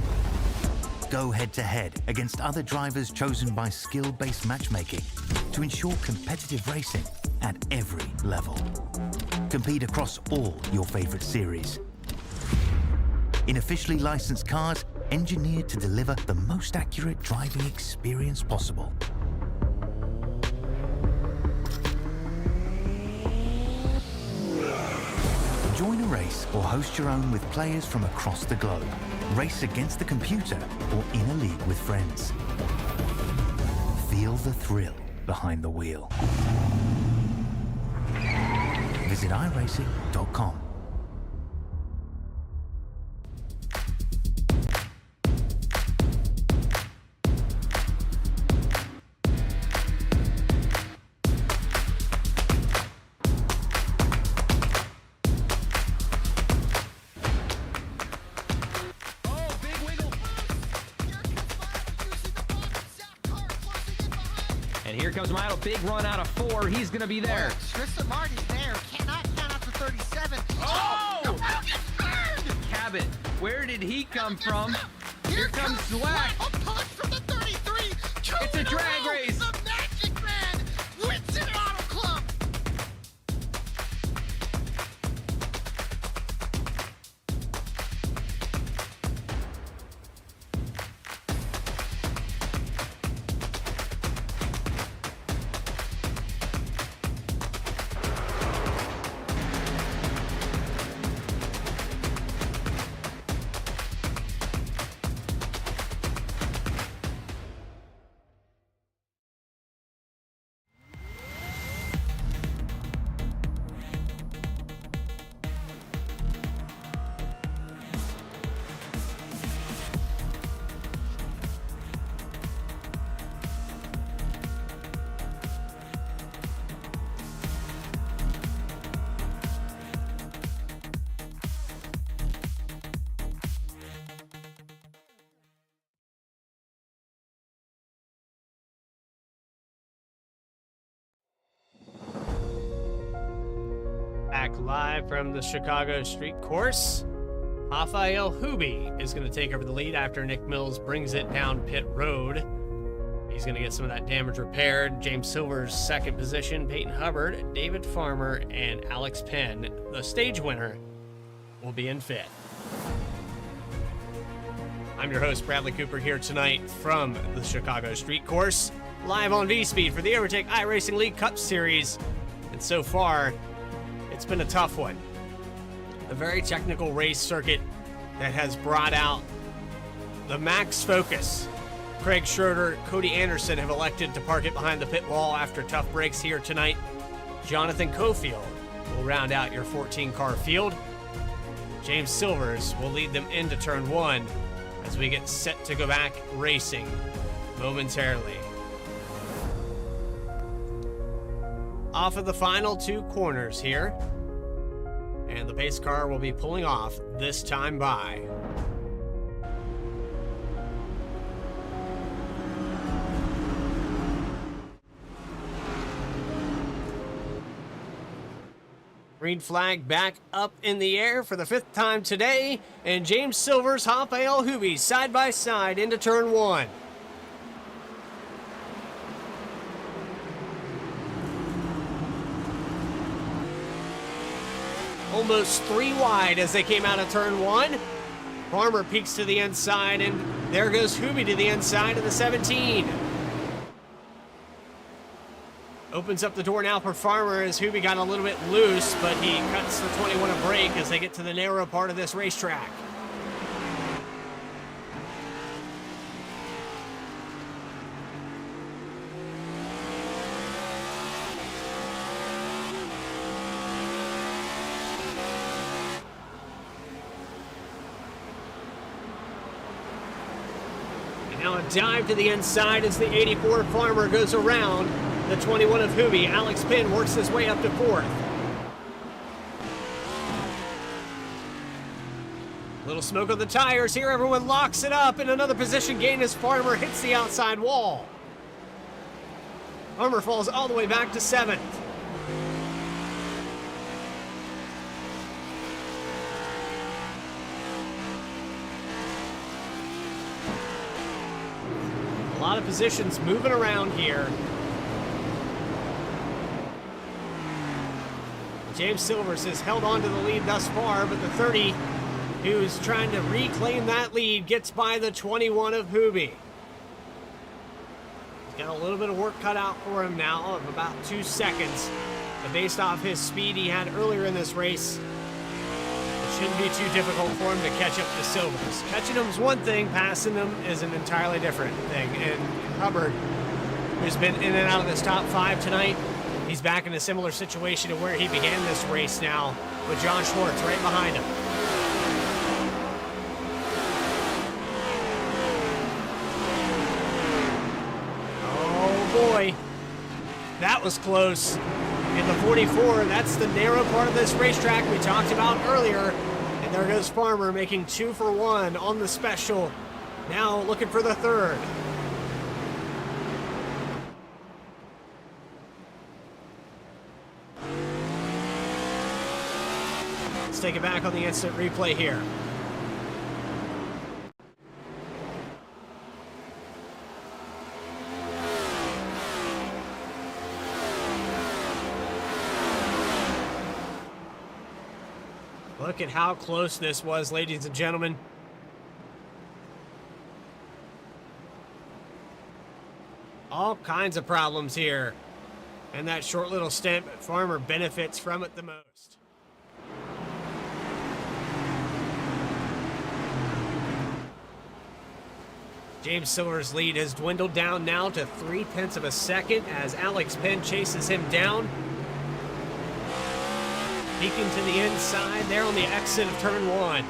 Go head to head against other drivers chosen by skill-based matchmaking to ensure competitive racing at every level. Compete across all your favorite series. In officially licensed cars, engineered to deliver the most accurate driving experience possible. Join a race or host your own with players from across the globe. Race against the computer or in a league with friends. Feel the thrill behind the wheel. Visit iRacing.com. And here comes Milo, big run out of 4. He's going to be there. Tristan Martin's there. Cannot count out to 37. Oh! No, gets burned! Cabot, where did he come from? Here comes Zwack. A punch from the 33. It's a drag race. The Magic Man wins it Auto Club. Back live from the Chicago Street Course. Rafael Hubi is going to take over the lead after Nick Mills brings it down pit road. He's going to get some of that damage repaired. James Silver's second position, Peyton Hubbard, David Farmer, and Alex Penn, the stage winner, will be in fifth. I'm your host, Bradley Cooper, here tonight from the Chicago Street Course, live on Vspeed for the Overtake iRacing League Cup Series. And so far, it's been a tough one. A very technical race circuit that has brought out the max focus. Craig Schroeder, Cody Anderson have elected to park it behind the pit wall after tough breaks here tonight. Jonathan Cofield will round out your 14-car field. James Silvers will lead them into turn 1 as we get set to go back racing momentarily. Off of the final 2 corners here, and the pace car will be pulling off this time by. Green flag back up in the air for the 5th time today, and James Silver's OiL Hubie side by side into turn 1. Almost 3 wide as they came out of turn 1. Farmer peeks to the inside, and there goes Hubie to the inside of the 17. Opens up the door now for Farmer as Hubie got a little bit loose, but he cuts the 21 a break as they get to the narrow part of this racetrack. And now a dive to the inside as the 84 Farmer goes around the 21 of Hubie. Alex Penn works his way up to 4th. Little smoke on the tires here. Everyone locks it up, and another position gain as Farmer hits the outside wall. Farmer falls all the way back to 7th. A lot of positions moving around here. James Silvers has held on to the lead thus far, but the 30, who's trying to reclaim that lead, gets by the 21 of Hubie. He's got a little bit of work cut out for him now of about 2 seconds. But based off his speed he had earlier in this race, it shouldn't be too difficult for him to catch up to Silvers. Catching him is one thing, passing him is an entirely different thing. And Hubbard, who's been in and out of this top 5 tonight, he's back in a similar situation to where he began this race now, with John Schwartz right behind him. Oh boy, that was close. In the 44, that's the narrow part of this racetrack we talked about earlier. And there goes Farmer making 2 for 1 on the special. Now looking for the 3rd. Let's take it back on the instant replay here. Look at how close this was, ladies and gentlemen. All kinds of problems here. And that short little stint, but Farmer benefits from it the most. James Silver's lead has dwindled down now to 0.3 of a second as Alex Penn chases him down. Peeking to the inside there on the exit of turn 1.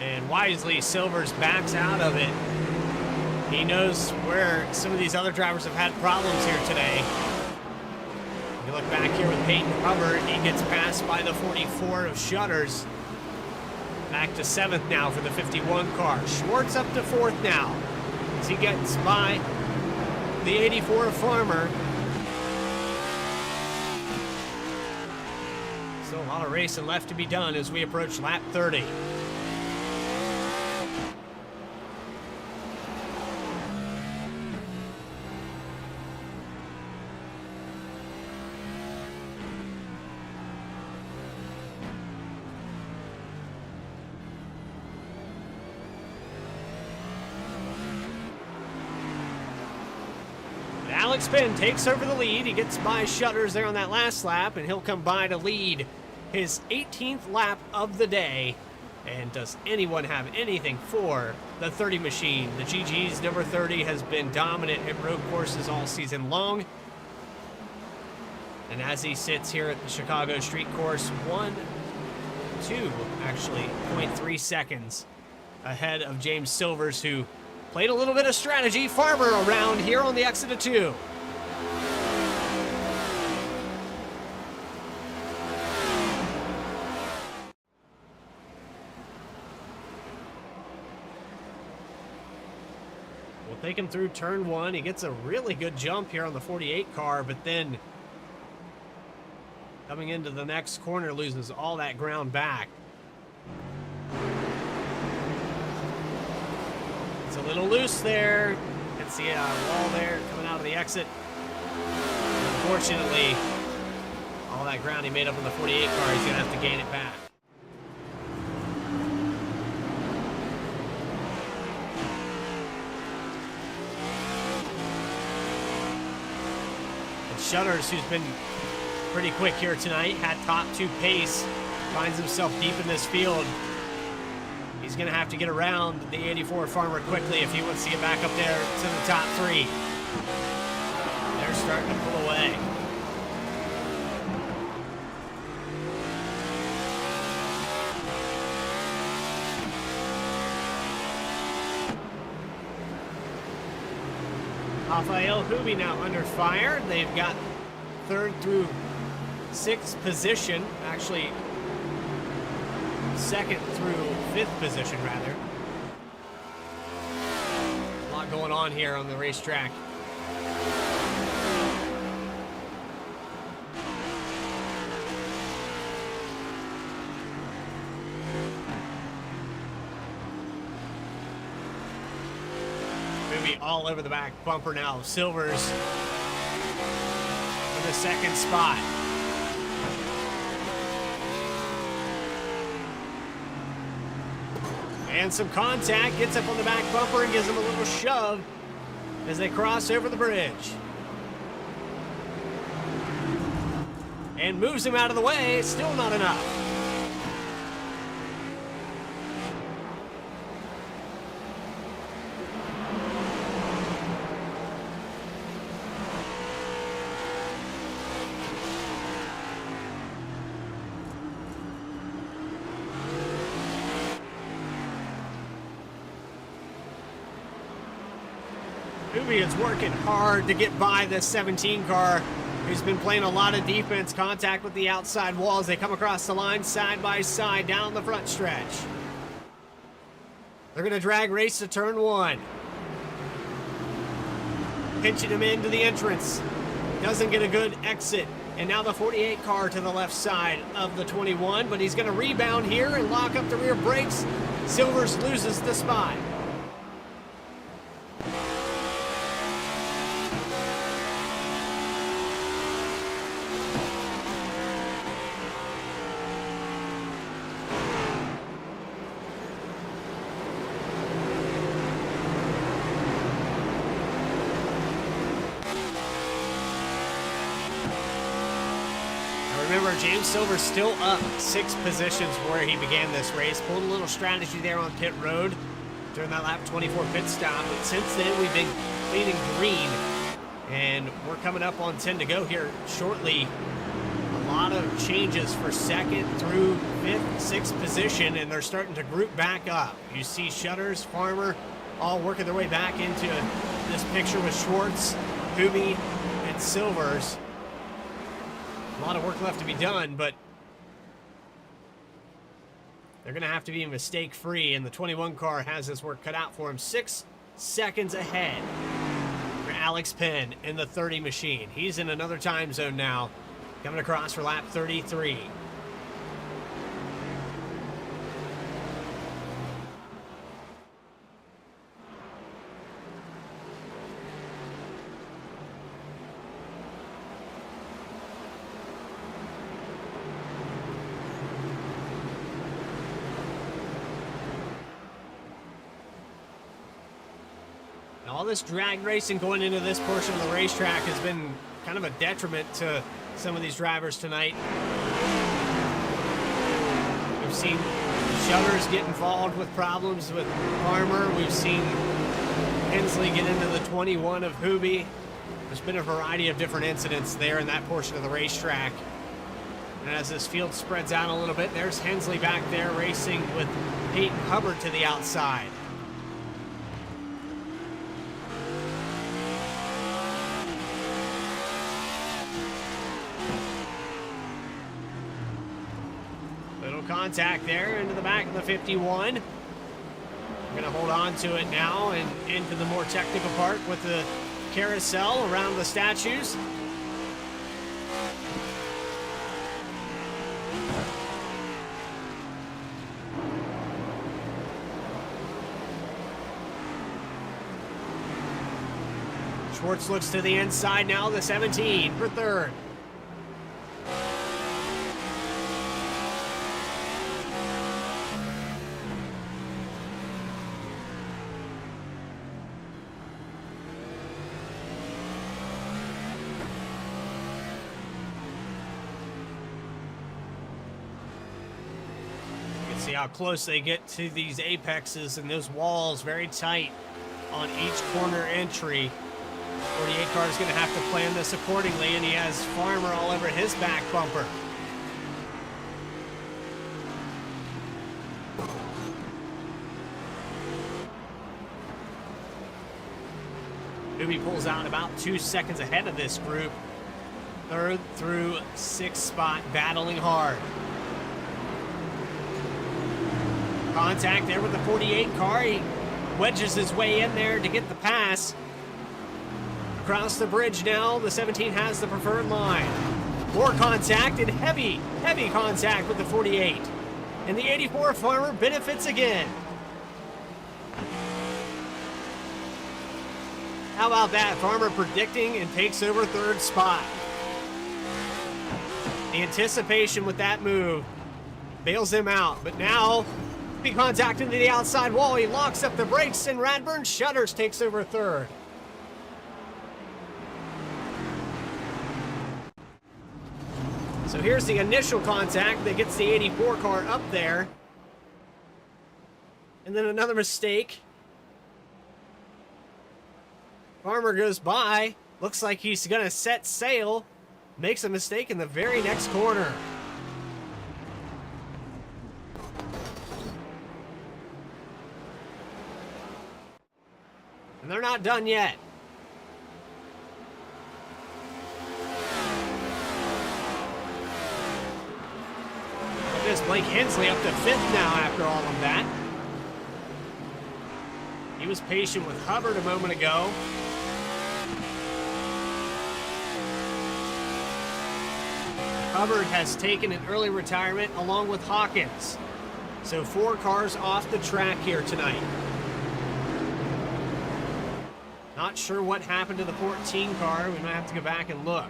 And wisely, Silvers backs out of it. He knows where some of these other drivers have had problems here today. You look back here with Peyton Hubbard, he gets passed by the 44 of Shutters. Back to 7th now for the 51 car. Schwartz up to 4th now as he gets by the 84 of Farmer. Still a lot of racing left to be done as we approach lap 30. Alex Penn takes over the lead. He gets by Shutters there on that last lap, and he'll come by to lead his 18th lap of the day. And does anyone have anything for the 30 machine? The GG's number 30 has been dominant at road courses all season long. And as he sits here at the Chicago street course, 0.3 seconds ahead of James Silvers, who played a little bit of strategy. Farmer around here on the exit of 2. take him through turn 1. He gets a really good jump here on the 48 car, but then coming into the next corner loses all that ground back. It's a little loose there. You can see a wall there coming out of the exit. Unfortunately, all that ground he made up on the 48 car, he's going to have to gain it back. And Shutters, who's been pretty quick here tonight, had top 2 pace, finds himself deep in this field. He's going to have to get around the 84 Farmer quickly if he wants to get back up there to the top 3. They're starting to pull away. OiL Hubie now under fire. They've got 3rd through 6th position, actually 2nd through 5th position, rather. A lot going on here on the racetrack. Movie all over the back bumper now. Silvers for the 2nd spot. And some contact, gets up on the back bumper and gives him a little shove as they cross over the bridge. And moves him out of the way, still not enough. Hubie is working hard to get by this 17 car, who's been playing a lot of defense, contact with the outside walls. They come across the line side by side down the front stretch. They're going to drag race to turn 1. Pinching him into the entrance. Doesn't get a good exit. And now the 48 car to the left side of the 21, but he's going to rebound here and lock up the rear brakes. Silvers loses the spot. Remember, James Silver's still up 6 positions where he began this race. Pulled a little strategy there on pit road during that lap 24 pit stop. But since then, we've been cleaning green. And we're coming up on 10 to go here shortly. A lot of changes for 2nd through 5th, 6th position. And they're starting to group back up. You see Shutters, Farmer, all working their way back into this picture with Schwartz, Hubie, and Silvers. A lot of work left to be done, but they're going to have to be mistake-free, and the 21 car has this work cut out for him. 6 seconds ahead for Alex Penn in the 30 machine. He's in another time zone now, coming across for lap 33. All this drag racing going into this portion of the racetrack has been kind of a detriment to some of these drivers tonight. We've seen Shutters get involved with problems with Farmer. We've seen Hensley get into the 21 of Hubie. There's been a variety of different incidents there in that portion of the racetrack. And as this field spreads out a little bit, there's Hensley back there racing with Peyton Hubbard to the outside. Contact there into the back of the 51. Gonna hold on to it now and into the more technical part with the carousel around the statues. Schwartz looks to the inside now, the 17 for third. You can see how close they get to these apexes and those walls, very tight on each corner entry. 48 car is going to have to plan this accordingly, and he has Farmer all over his back bumper. Newbie pulls out about 2 seconds ahead of this group. Third through sixth spot, battling hard. Contact there with the 48 car. He wedges his way in there to get the pass. Across the bridge now, the 17 has the preferred line. More contact and heavy contact with the 48. And the 84 Farmer benefits again. How about that? Farmer predicting and takes over third spot. The anticipation with that move bails him out, but now heavy contact into the outside wall. He locks up the brakes, and Radburn Shutters takes over third. So here's the initial contact that gets the 84 car up there. And then another mistake. Farmer goes by. Looks like he's going to set sail. Makes a mistake in the very next corner. And they're not done yet. Blake Hensley up to fifth now after all of that. He was patient with Hubbard a moment ago. Hubbard has taken an early retirement along with Hawkins. So 4 cars off the track here tonight. Not sure what happened to the 14 car. We might have to go back and look.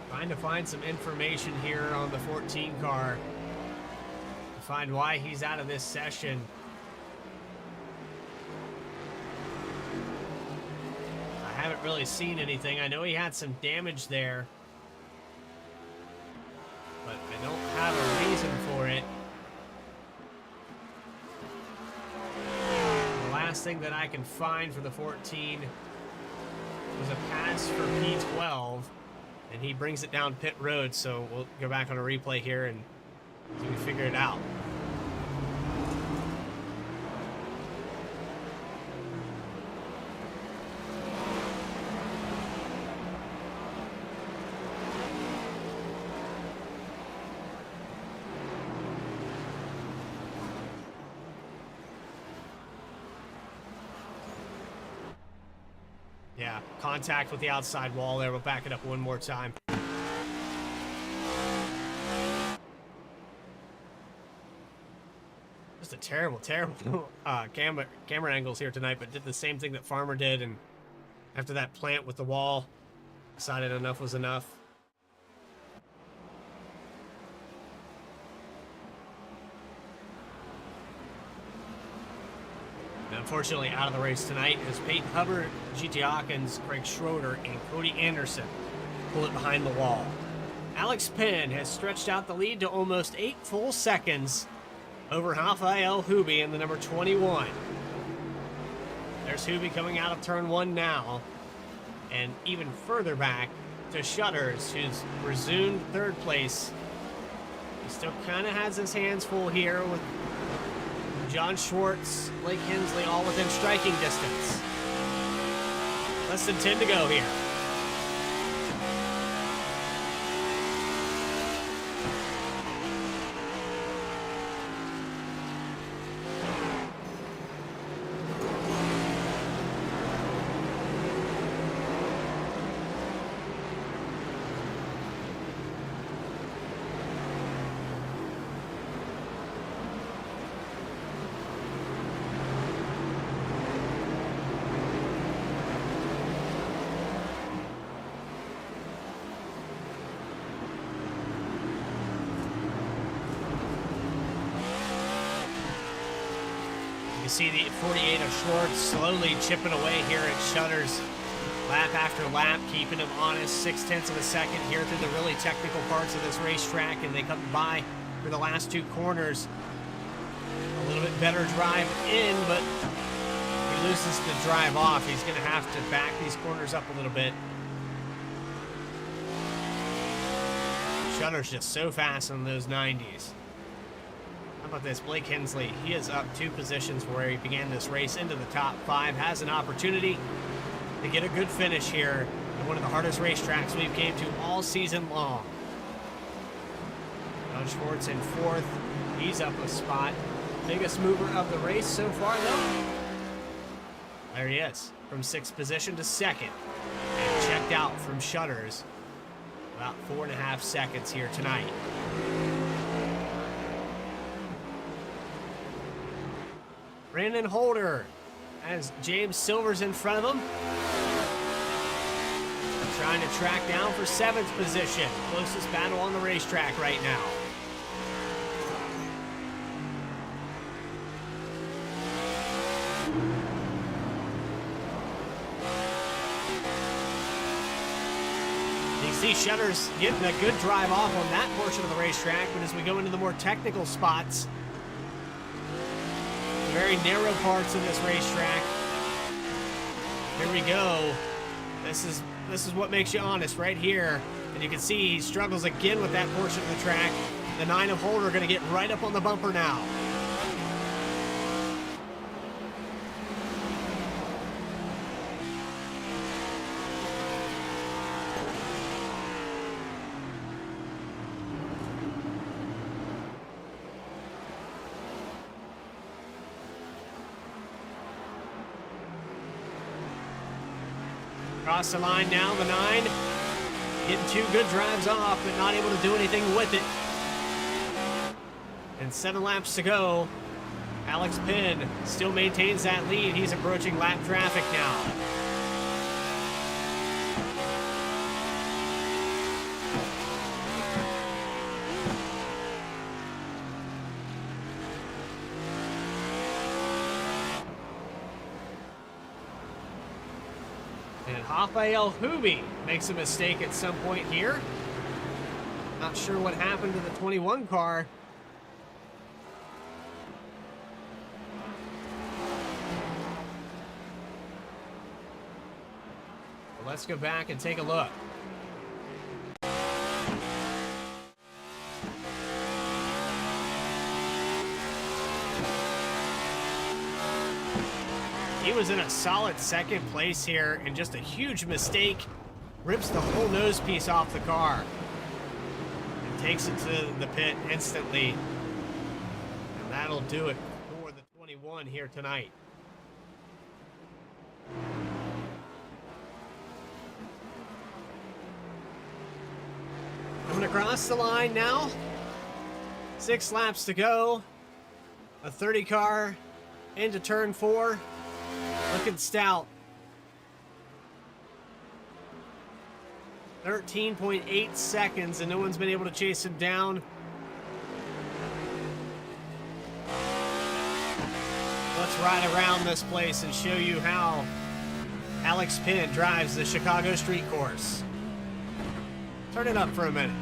Trying to find some information here on the 14 car to find why he's out of this session. I haven't really seen anything. I know he had some damage there, but I don't have a reason for it. The last thing that I can find for the 14 was a pass for P12. And he brings it down pit road, so we'll go back on a replay here and see if we figure it out. Yeah, contact with the outside wall there. We'll back it up one more time. Just a terrible camera angles here tonight, but did the same thing that Farmer did, and after that plant with the wall, decided enough was enough. Unfortunately, out of the race tonight is Peyton Hubbard, G.T. Hawkins, Craig Schroeder, and Cody Anderson pull it behind the wall. Alex Penn has stretched out the lead to almost 8 full seconds over Rafael Huby in the number 21. There's Huby coming out of turn 1 now. and even further back to Shutters, who's resumed third place. He still kind of has his hands full here with John Schwartz, Blake Hensley, all within striking distance. Less than 10 to go here. You see the 48 of Schwartz slowly chipping away here at Shutters, lap after lap, keeping him honest, 0.6 of a second here through the really technical parts of this racetrack, and they come by for the last two corners. A little bit better drive in, but he loses the drive off. He's going to have to back these corners up a little bit. Shutters just so fast on those 90s. How about this? Blake Hensley, he is up 2 positions from where he began this race into the top 5, has an opportunity to get a good finish here at one of the hardest racetracks we've came to all season long. John Schwartz in 4th, he's up a spot. Biggest mover of the race so far though. There he is, from 6th position to 2nd. And checked out from Shutters. About 4.5 seconds here tonight. Brandon Holder as James Silver's in front of him. Trying to track down for 7th position. Closest battle on the racetrack right now. You see Shutters getting a good drive off on that portion of the racetrack, but as we go into the more technical spots, very narrow parts of this racetrack. Here we go. This is what makes you honest right here. And you can see he struggles again with that portion of the track. The 9 of Holder going to get right up on the bumper now. Across the line now, the 9 getting 2 good drives off, but not able to do anything with it. And 7 laps to go. Alex Penn still maintains that lead. He's approaching lap traffic now. And Rafael Hubi makes a mistake at some point here. Not sure what happened to the 21 car. Well, let's go back and take a look. He was in a solid 2nd place here, and just a huge mistake rips the whole nose piece off the car and takes it to the pit instantly. And that'll do it for the 21 here tonight. Coming across the line now. 6 laps to go. A 30 car into turn 4. Looking stout. 13.8 seconds, and no one's been able to chase him down. Let's ride around this place and show you how Alex Penn drives the Chicago street course. Turn it up for a minute.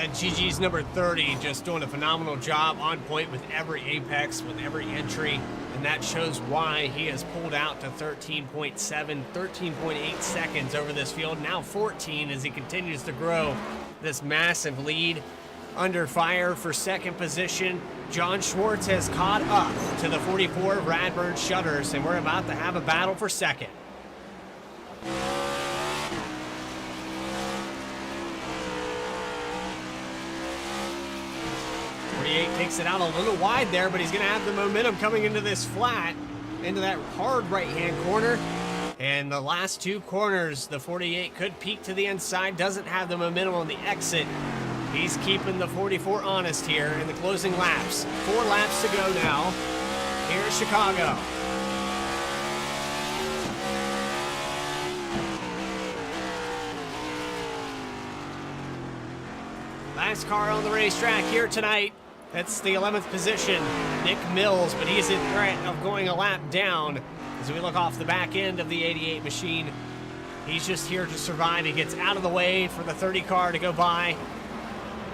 that GG's number 30 just doing a phenomenal job on point with every apex, with every entry, and that shows why he has pulled out to 13.7, 13.8 seconds over this field, now 14 as he continues to grow this massive lead. Under fire for second position, John Schwartz has caught up to the 44 Radburn Shutters, and we're about to have a battle for second. Takes it out a little wide there, but he's going to have the momentum coming into this flat, into that hard right-hand corner. And the last two corners, the 48 could peek to the inside, doesn't have the momentum on the exit. He's keeping the 44 honest here in the closing laps. 4 laps to go now here at Chicago. Last car on the racetrack here tonight. That's the 11th position, Nick Mills, but he's in threat of going a lap down as we look off the back end of the 88 machine. He's just here to survive. He gets out of the way for the 30 car to go by.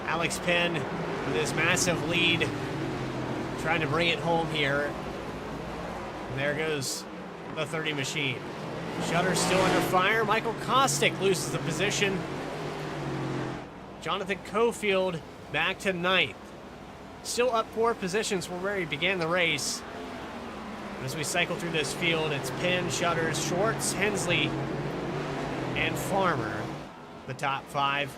Alex Penn with his massive lead, trying to bring it home here. And there goes the 30 machine. Shutter's still under fire. Michael Kostick loses the position. Jonathan Cofield back to 9th. Still up 4 positions from where he began the race. As we cycle through this field, it's Penn, Shutters, Schwartz, Hensley, and Farmer, the top 5.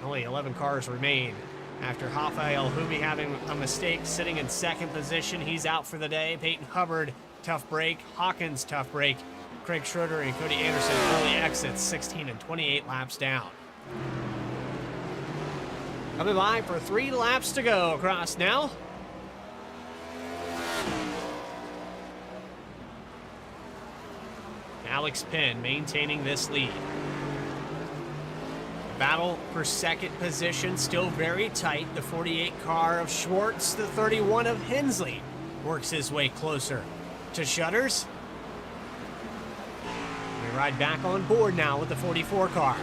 Only 11 cars remain after Rafael Hubi having a mistake, sitting in 2nd position. He's out for the day. Peyton Hubbard, tough break. Hawkins, tough break. Craig Schroeder and Cody Anderson early exits, 16 and 28 laps down. Coming by for 3 laps to go across now. Alex Penn maintaining this lead. Battle for 2nd position, still very tight. The 48 car of Schwartz, the 31 of Hensley works his way closer to Shutters. We ride back on board now with the 44 car.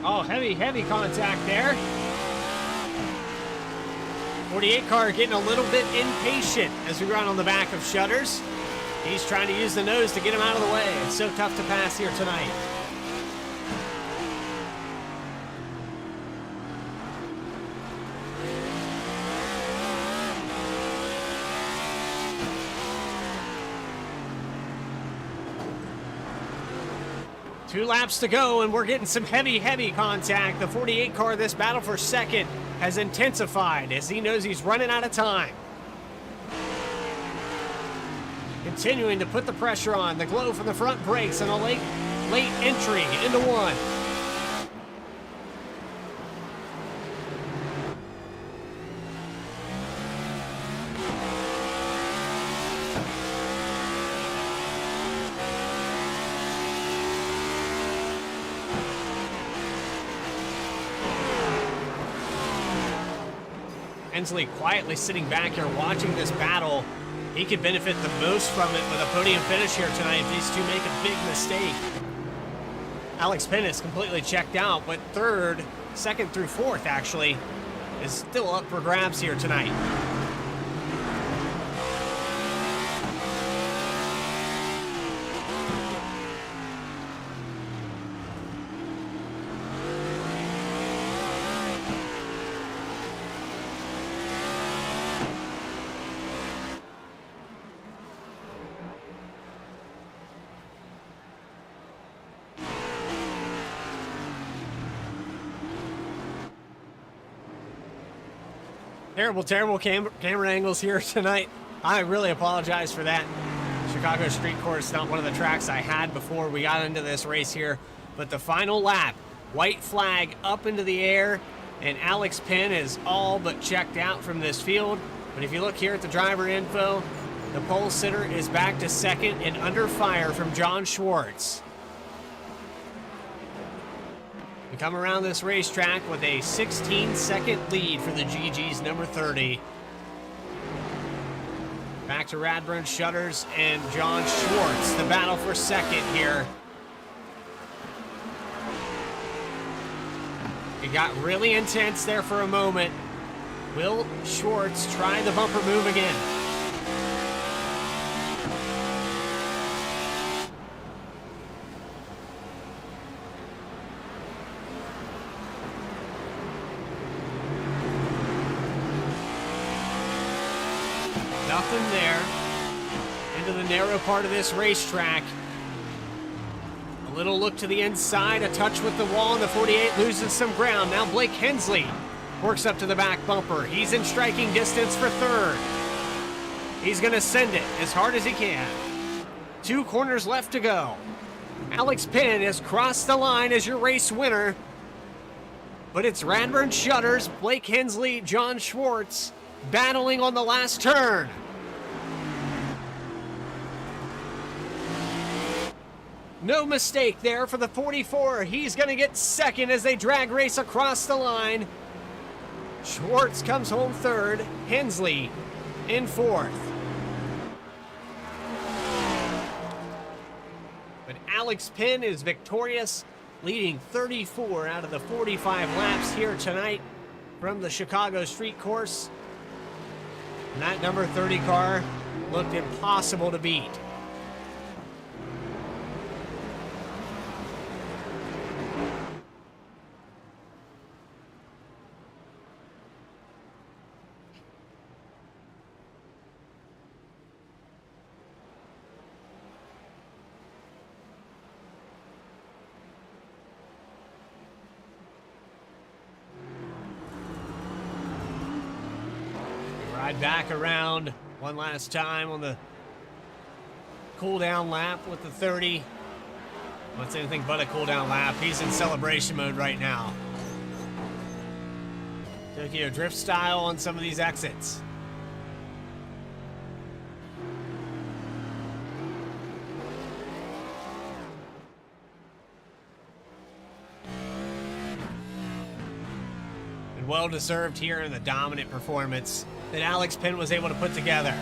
Oh, heavy contact there. 48 car getting a little bit impatient as we run on the back of Shutters. He's trying to use the nose to get him out of the way. It's so tough to pass here tonight. Two laps to go, and we're getting some heavy contact. The 48 car, this battle for 2nd, has intensified as he knows he's running out of time. Continuing to put the pressure on. The glow from the front brakes and a late entry into 1. Hensley quietly sitting back here watching this battle. He could benefit the most from it with a podium finish here tonight if these two make a big mistake. Alex Penn is completely checked out, but 3rd, 2nd through 4th actually is still up for grabs here tonight. Terrible camera angles here tonight. I really apologize for that. Chicago Street Course, not one of the tracks I had before we got into this race here. But the final lap, white flag up into the air, and Alex Penn is all but checked out from this field. But if you look here at the driver info, the pole sitter is back to second and under fire from John Schwartz. We come around this racetrack with a 16-second lead for the GG's number 30. Back to Radburn Shutters and John Schwartz. The battle for second here. It got really intense there for a moment. Will Schwartz try the bumper move again? Nothing there. Into the narrow part of this racetrack. A little look to the inside, a touch with the wall, and the 48 loses some ground. Now Blake Hensley works up to the back bumper. He's in striking distance for third. He's gonna send it as hard as he can. 2 corners left to go. Alex Penn has crossed the line as your race winner. But it's Radburn Shutters, Blake Hensley, John Schwartz battling on the last turn. No mistake there for the 44. He's going to get second as they drag race across the line. Schwartz comes home third. Hensley in fourth. But Alex Penn is victorious, leading 34 out of the 45 laps here tonight from the Chicago Street Course. And that number 30 car looked impossible to beat. Ride back around one last time on the cool down lap with the 30. What's anything but a cool down lap? He's in celebration mode right now. Tokyo drift style on some of these exits. And well deserved here in the dominant performance that Alex Penn was able to put together.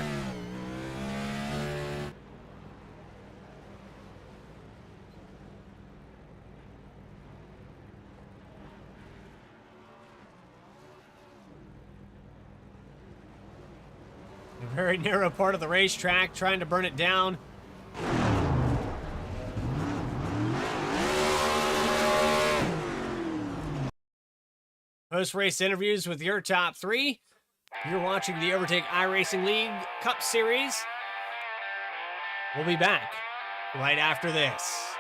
A very narrow part of the racetrack, trying to burn it down. Post-race interviews with your top 3. You're watching the Overtake iRacing League Cup Series. We'll be back right after this.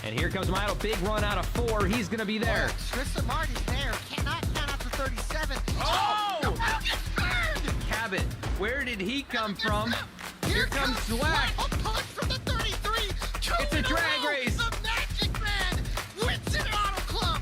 And here comes Milo. Big run out of 4. He's going to be there. Tristan Martin's there. Cannot count out to 37. Oh! The Milo gets burned! Cabot, where did he come from? Here comes Zwack. A punch from the 33. It's a drag race. The Magic Man wins it Auto Club.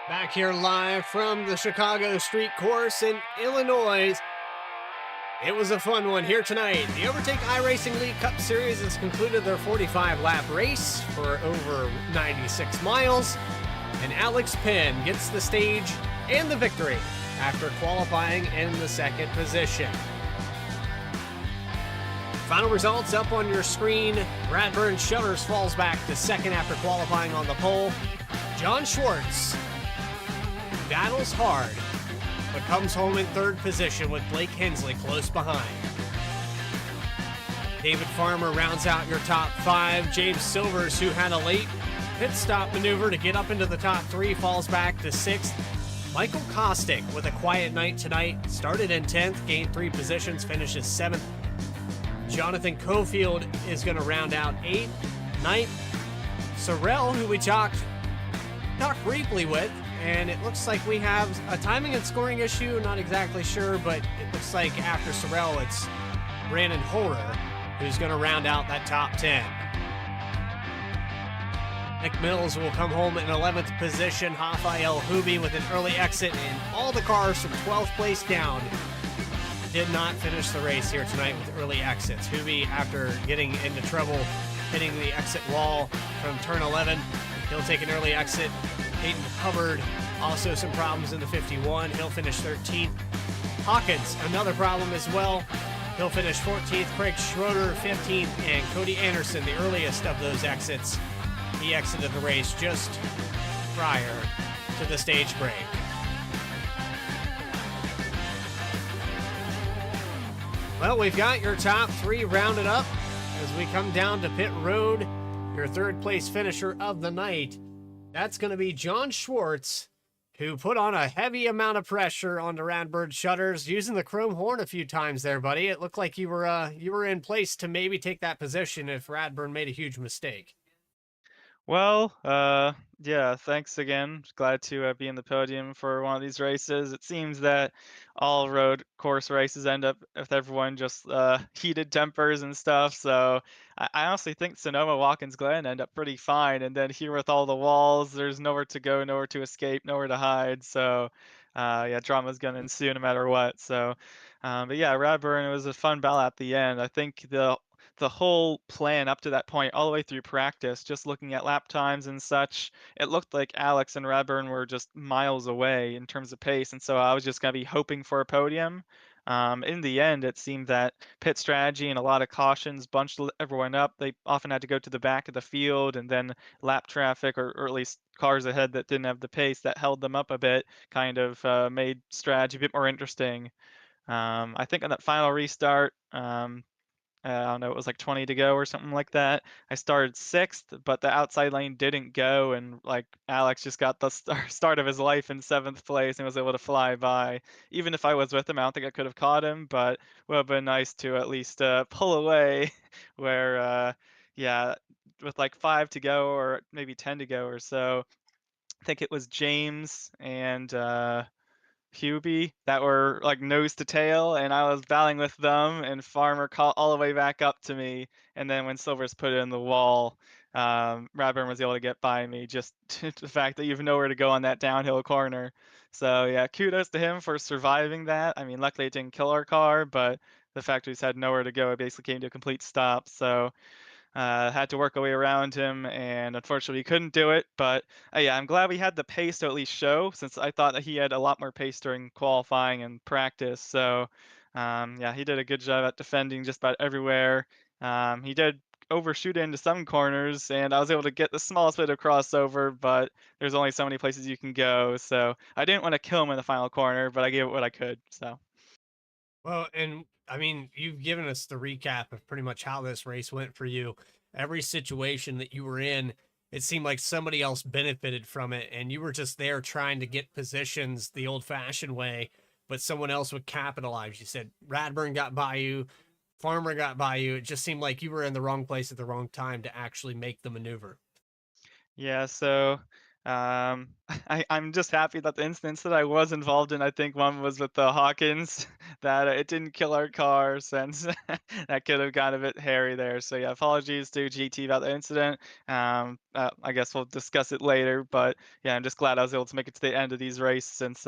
Back here live from the Chicago Street Course in Illinois. It was a fun one here tonight. The Overtake iRacing League Cup Series has concluded their 45-lap race for over 96 miles, and Alex Penn gets the stage and the victory after qualifying in the second position. Final results up on your screen. Radburn Shutters falls back to second after qualifying on the pole. John Schwartz battles hard, but comes home in third position with Blake Hensley close behind. David Farmer rounds out your top 5. James Silvers, who had a late pit stop maneuver to get up into the top 3, falls back to 6th. Michael Kostick with a quiet night tonight, started in 10th, gained 3 positions, finishes 7th. Jonathan Cofield is going to round out 8th. 9th, Sorrell, who we talked briefly with, and it looks like we have a timing and scoring issue. Not exactly sure, but it looks like after Sorrell, it's Brandon Horer who's going to round out that top 10. Nick Mills will come home in 11th position. Rafael Hubi with an early exit, and all the cars from 12th place down did not finish the race here tonight with early exits. Hubi, after getting into trouble hitting the exit wall from turn 11, he'll take an early exit. Hayden Hubbard, also some problems in the 51. He'll finish 13th. Hawkins, another problem as well. He'll finish 14th. Craig Schroeder, 15th. And Cody Anderson, the earliest of those exits. He exited the race just prior to the stage break. Well, we've got your top 3 rounded up as we come down to pit road. Your third place finisher of the night, that's going to be John Schwartz, who put on a heavy amount of pressure on the Radburn Shutters, using the chrome horn a few times there, buddy. It looked like you were in place to maybe take that position if Radburn made a huge mistake. Well, yeah, thanks again. Glad to be in the podium for one of these races. It seems that all road course races end up with everyone just heated tempers and stuff. So I honestly think Sonoma Watkins Glen end up pretty fine. And then here with all the walls, there's nowhere to go, nowhere to escape, nowhere to hide. So yeah, drama's going to ensue no matter what. So, but yeah, Radburn, it was a fun battle at the end. I think the whole plan up to that point, all the way through practice, just looking at lap times and such, it looked like Alex and Radburn were just miles away in terms of pace. And so I was just going to be hoping for a podium. In the end, it seemed that pit strategy and a lot of cautions bunched everyone up. They often had to go to the back of the field, and then lap traffic, or at least cars ahead that didn't have the pace that held them up a bit, kind of made strategy a bit more interesting. I think on that final restart, I don't know, it was like 20 to go or something like that. I started 6th, but the outside lane didn't go, and like Alex just got the start of his life in 7th place and was able to fly by. Even if I was with him, I don't think I could have caught him, but it would have been nice to at least pull away where, yeah, with like 5 to go or maybe 10 to go or so. I think it was James and Hubie that were like nose to tail, and I was battling with them, and Farmer caught all the way back up to me, and then when Silvers put it in the wall, Radburn was able to get by me, just the fact that you have nowhere to go on that downhill corner. So yeah, kudos to him for surviving that. I mean, luckily it didn't kill our car, but the fact we just had nowhere to go, it basically came to a complete stop. So had to work our way around him, and unfortunately, he couldn't do it. But yeah, I'm glad we had the pace to at least show, since I thought that he had a lot more pace during qualifying and practice. So yeah, he did a good job at defending just about everywhere. He did overshoot into some corners, and I was able to get the smallest bit of crossover, but there's only so many places you can go. So I didn't want to kill him in the final corner, but I gave it what I could. So. Well, and I mean, you've given us the recap of pretty much how this race went for you. Every situation that you were in, it seemed like somebody else benefited from it, and you were just there trying to get positions the old-fashioned way, but someone else would capitalize. You said Radburn got by you, Farmer got by you. It just seemed like you were in the wrong place at the wrong time to actually make the maneuver. Yeah, so I'm just happy that the incidents that I was involved in, I think one was with the Hawkins, that it didn't kill our car since that could have got a bit hairy there. So yeah, apologies to GT about the incident. I guess we'll discuss it later, but yeah, I'm just glad I was able to make it to the end of these races since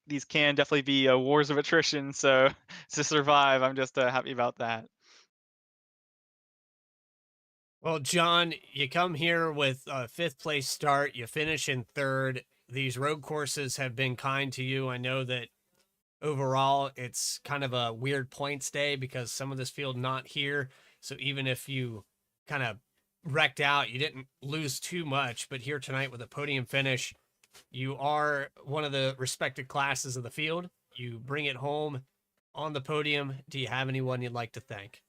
these can definitely be wars of attrition. So to survive, I'm just happy about that. Well, John, you come here with a fifth place start. You finish in third. These road courses have been kind to you. I know that overall it's kind of a weird points day because some of this field not here. So even if you kind of wrecked out, you didn't lose too much. But here tonight with a podium finish, you are one of the respected classes of the field. You bring it home on the podium. Do you have anyone you'd like to thank?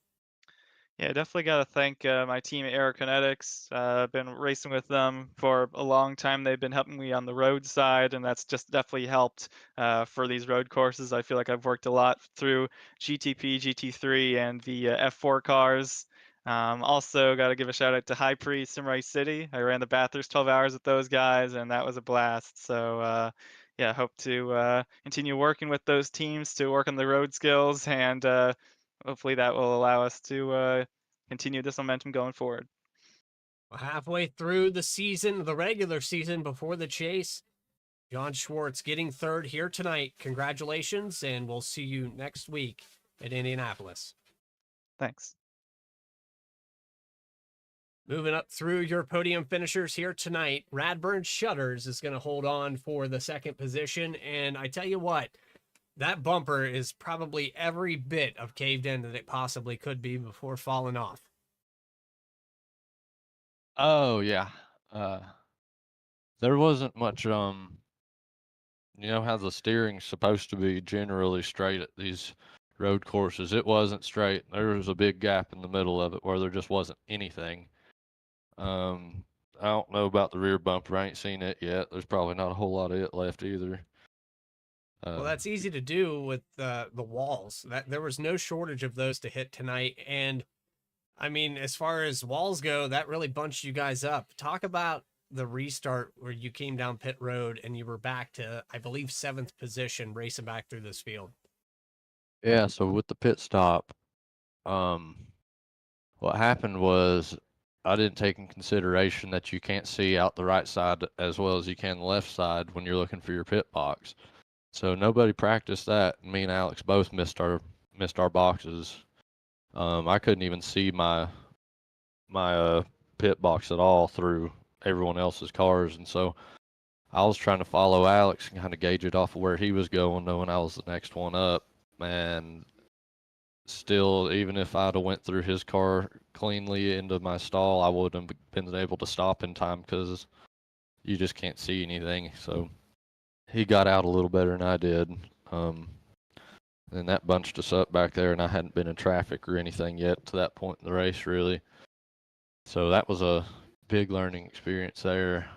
Yeah, definitely got to thank my team at Aerokinetics. I've been racing with them for a long time. They've been helping me on the road side, and that's just definitely helped for these road courses. I feel like I've worked a lot through GTP, GT3, and the F4 cars. Also, got to give a shout out to High Priest and Rice City. I ran the Bathurst 12 hours with those guys, and that was a blast. So, yeah, hope to continue working with those teams to work on the road skills and hopefully that will allow us to continue this momentum going forward. Well, halfway through the season, the regular season before the chase, John Schwartz getting third here tonight. Congratulations, and we'll see you next week at Indianapolis. Thanks. Moving up through your podium finishers here tonight, Radburn Shutters is going to hold on for the second position. And I tell you what, that bumper is probably every bit of caved in that it possibly could be before falling off. Oh yeah. There wasn't much you know how the steering's supposed to be generally straight at these road courses. It wasn't straight. There was a big gap in the middle of it where there just wasn't anything. I don't know about the rear bumper. I ain't seen it yet. There's probably not a whole lot of it left either. Well, that's easy to do with the walls. That there was no shortage of those to hit tonight. And I mean, as far as walls go, that really bunched you guys up. Talk about the restart where you came down pit road and you were back to, I believe, 7th position racing back through this field. Yeah, so with the pit stop, what happened was I didn't take in consideration that you can't see out the right side as well as you can the left side when you're looking for your pit box. So nobody practiced that. Me and Alex both missed our boxes. I couldn't even see my pit box at all through everyone else's cars, and so I was trying to follow Alex and kind of gauge it off of where he was going, knowing I was the next one up. And still, even if I'd have went through his car cleanly into my stall, I wouldn't have been able to stop in time because you just can't see anything. So he got out a little better than I did. And that bunched us up back there, and I hadn't been in traffic or anything yet to that point in the race, really. So that was a big learning experience there.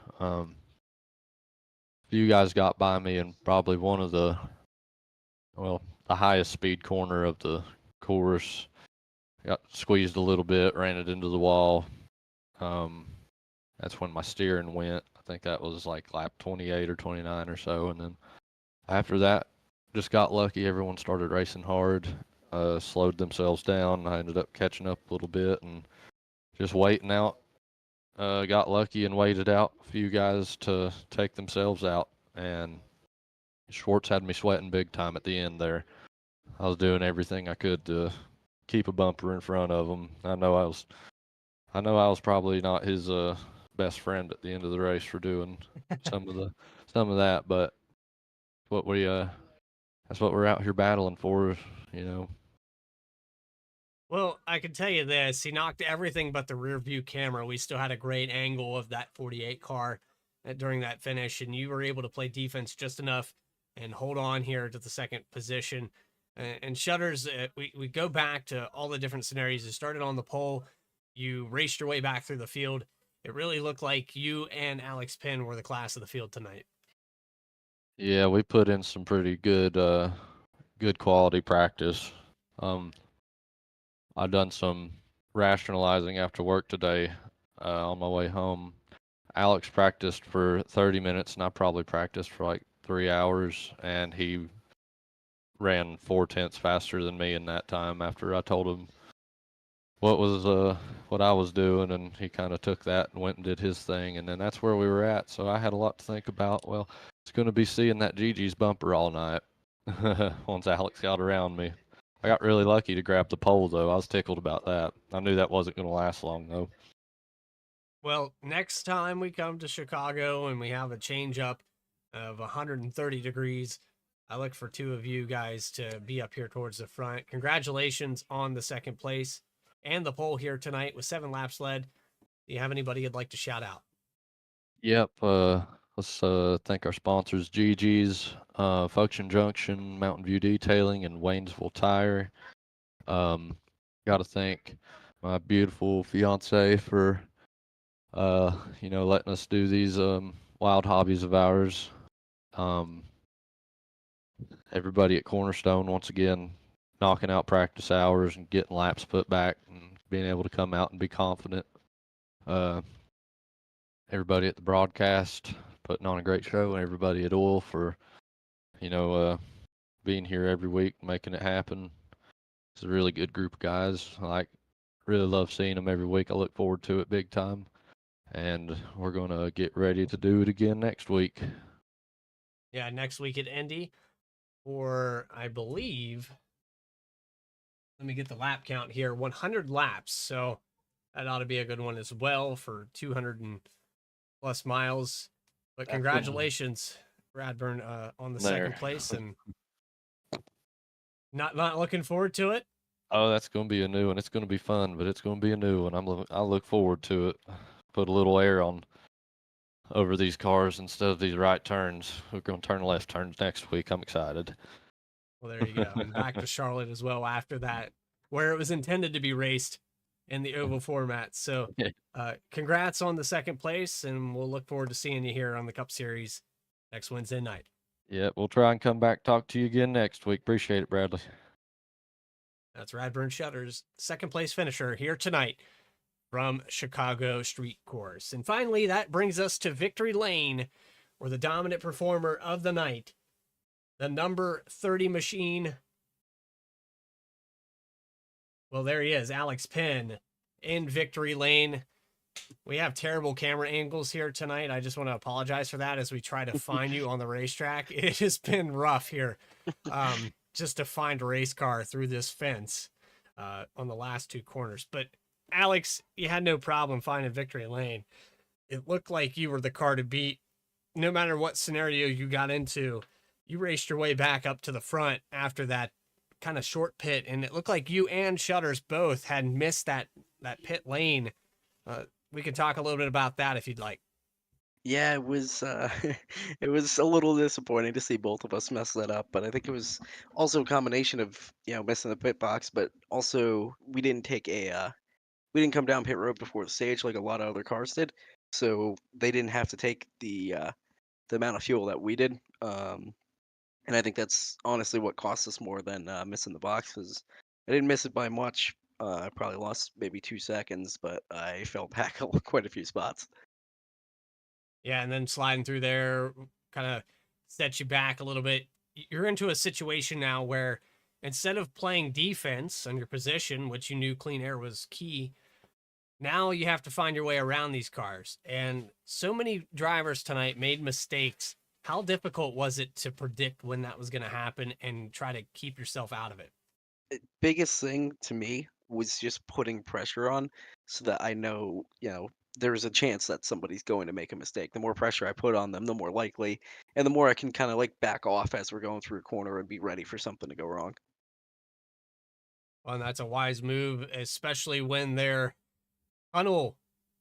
You guys got by me in probably one of the highest speed corner of the course. Got squeezed a little bit, ran it into the wall. That's when my steering went. I think that was like lap 28 or 29 or so. And then after that, just got lucky. Everyone started racing hard, slowed themselves down. I ended up catching up a little bit and just waiting out. Got lucky and waited out a few guys to take themselves out. And Schwartz had me sweating big time at the end there. I was doing everything I could to keep a bumper in front of him. I know I was probably not his best friend at the end of the race for doing some of that, but that's what we're out here battling for, you know. Well, I can tell you this. He knocked everything but the rear view camera. We still had a great angle of that 48 car during that finish, and you were able to play defense just enough and hold on here to the second position. And Shutters, we go back to all the different scenarios. You started on the pole. You raced your way back through the field. It really looked like you and Alex Penn were the class of the field tonight. Yeah, we put in some pretty good quality practice. I done some rationalizing after work today on my way home. Alex practiced for 30 minutes, and I probably practiced for like 3 hours, and he ran 4/10 faster than me in that time after I told him what I was doing, and he kind of took that and went and did his thing, and then that's where we were at. So I had a lot to think about. Well, it's going to be seeing that Gigi's bumper all night once Alex got around me. I got really lucky to grab the pole, though. I was tickled about that. I knew that wasn't going to last long, though. Well, next time we come to Chicago and we have a change up of 130 degrees, I look for two of you guys to be up here towards the front. Congratulations on the second place and the pole here tonight with 7 laps led. Do you have anybody you'd like to shout out? Yep. Let's thank our sponsors: GG's, Function Junction, Mountain View Detailing, and Waynesville Tire. Got to thank my beautiful fiance for letting us do these wild hobbies of ours. Everybody at Cornerstone, once again, knocking out practice hours and getting laps put back and being able to come out and be confident. Everybody at the broadcast putting on a great show, and everybody at OiL for, being here every week, making it happen. It's a really good group of guys. Really love seeing them every week. I look forward to it big time. And we're going to get ready to do it again next week. Yeah, next week at Indy, or I believe, let me get the lap count here, 100 laps. So that ought to be a good one as well for 200 and plus miles. But congratulations, Bradburn, on the second place, and not looking forward to it. Oh, that's going to be a new one. It's going to be fun, but it's going to be a new one. I look forward to it. Put a little air on over these cars instead of these right turns. We're going to turn left turns next week. I'm excited. Well, there you go. And back to Charlotte as well after that, where it was intended to be raced in the oval format. So congrats on the second place, and we'll look forward to seeing you here on the Cup Series next Wednesday night. Yeah, we'll try and come back, talk to you again next week. Appreciate it, Bradley. That's Radburn Shutter's second place finisher here tonight from Chicago Street Course. And finally, that brings us to Victory Lane, where the dominant performer of the night, the number 30 machine. Well, there he is, Alex Penn in Victory Lane. We have terrible camera angles here tonight. I just want to apologize for that as we try to find you on the racetrack. It has been rough here just to find a race car through this fence on the last 2 corners. But Alex, you had no problem finding Victory Lane. It looked like you were the car to beat. No matter what scenario you got into, you raced your way back up to the front after that kind of short pit, and it looked like you and Shutters both had missed that pit lane. We can talk a little bit about that if you'd like. Yeah, it was it was a little disappointing to see both of us mess that up, but I think it was also a combination of, missing the pit box, but also we didn't take we didn't come down pit road before the stage like a lot of other cars did, so they didn't have to take the amount of fuel that we did. And I think that's honestly what cost us more than missing the box, because I didn't miss it by much. I probably lost maybe 2 seconds, but I fell back quite a few spots. Yeah, and then sliding through there kind of sets you back a little bit. You're into a situation now where instead of playing defense on your position, which you knew clean air was key, now you have to find your way around these cars. And so many drivers tonight made mistakes. How difficult was it to predict when that was going to happen and try to keep yourself out of it? Biggest thing to me was just putting pressure on so that I know, there's a chance that somebody's going to make a mistake. The more pressure I put on them, the more likely, and the more I can kind of like back off as we're going through a corner and be ready for something to go wrong. Well, and that's a wise move, especially when they're tunnel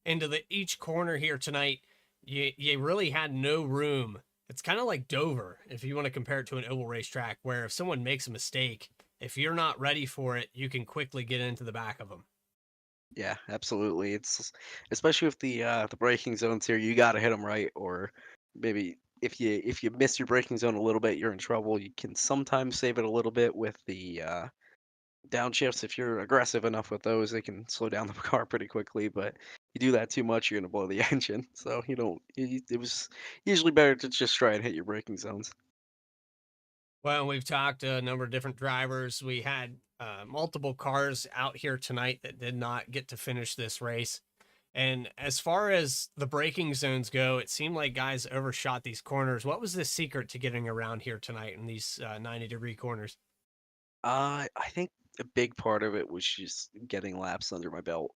into each corner here tonight. You really had no room. It's kind of like Dover, if you want to compare it to an oval racetrack, where if someone makes a mistake, if you're not ready for it, you can quickly get into the back of them. Yeah, absolutely. It's especially with the braking zones here, you got to hit them right, or maybe if you miss your braking zone a little bit, you're in trouble. You can sometimes save it a little bit with downshifts, if you're aggressive enough with those, they can slow down the car pretty quickly. But you do that too much, you're gonna blow the engine. So you don't. It was usually better to just try and hit your braking zones. Well, we've talked to a number of different drivers. We had multiple cars out here tonight that did not get to finish this race. And as far as the braking zones go, it seemed like guys overshot these corners. What was the secret to getting around here tonight in these 90-degree corners? I think a big part of it was just getting laps under my belt,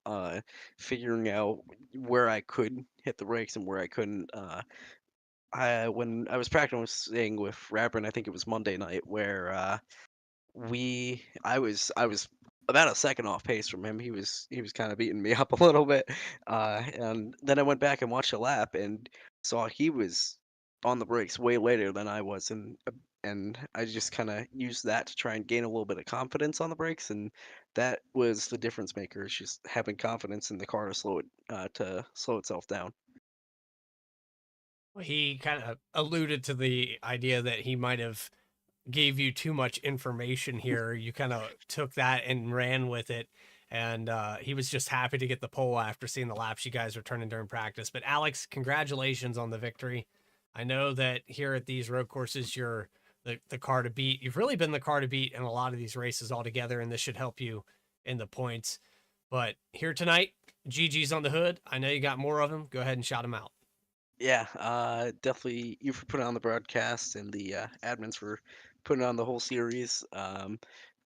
figuring out where I could hit the brakes and where I couldn't. When I was practicing with Rapper, and I think it was Monday night, where I was about a second off pace from him. He was kind of beating me up a little bit, and then I went back and watched a lap and saw he was on the brakes way later than I was, and I just kind of used that to try and gain a little bit of confidence on the brakes, and that was the difference maker. Is just having confidence in the car to slow itself down. He kind of alluded to the idea that he might have gave you too much information here. You kind of took that and ran with it. And he was just happy to get the pole after seeing the laps you guys were turning during practice. But Alex, congratulations on the victory. I know that here at these road courses, you're the car to beat. You've really been the car to beat in a lot of these races altogether, and this should help you in the points. But here tonight, GG's on the hood. I know you got more of them. Go ahead and shout them out. Yeah, definitely you for putting on the broadcast and the admins for putting on the whole series.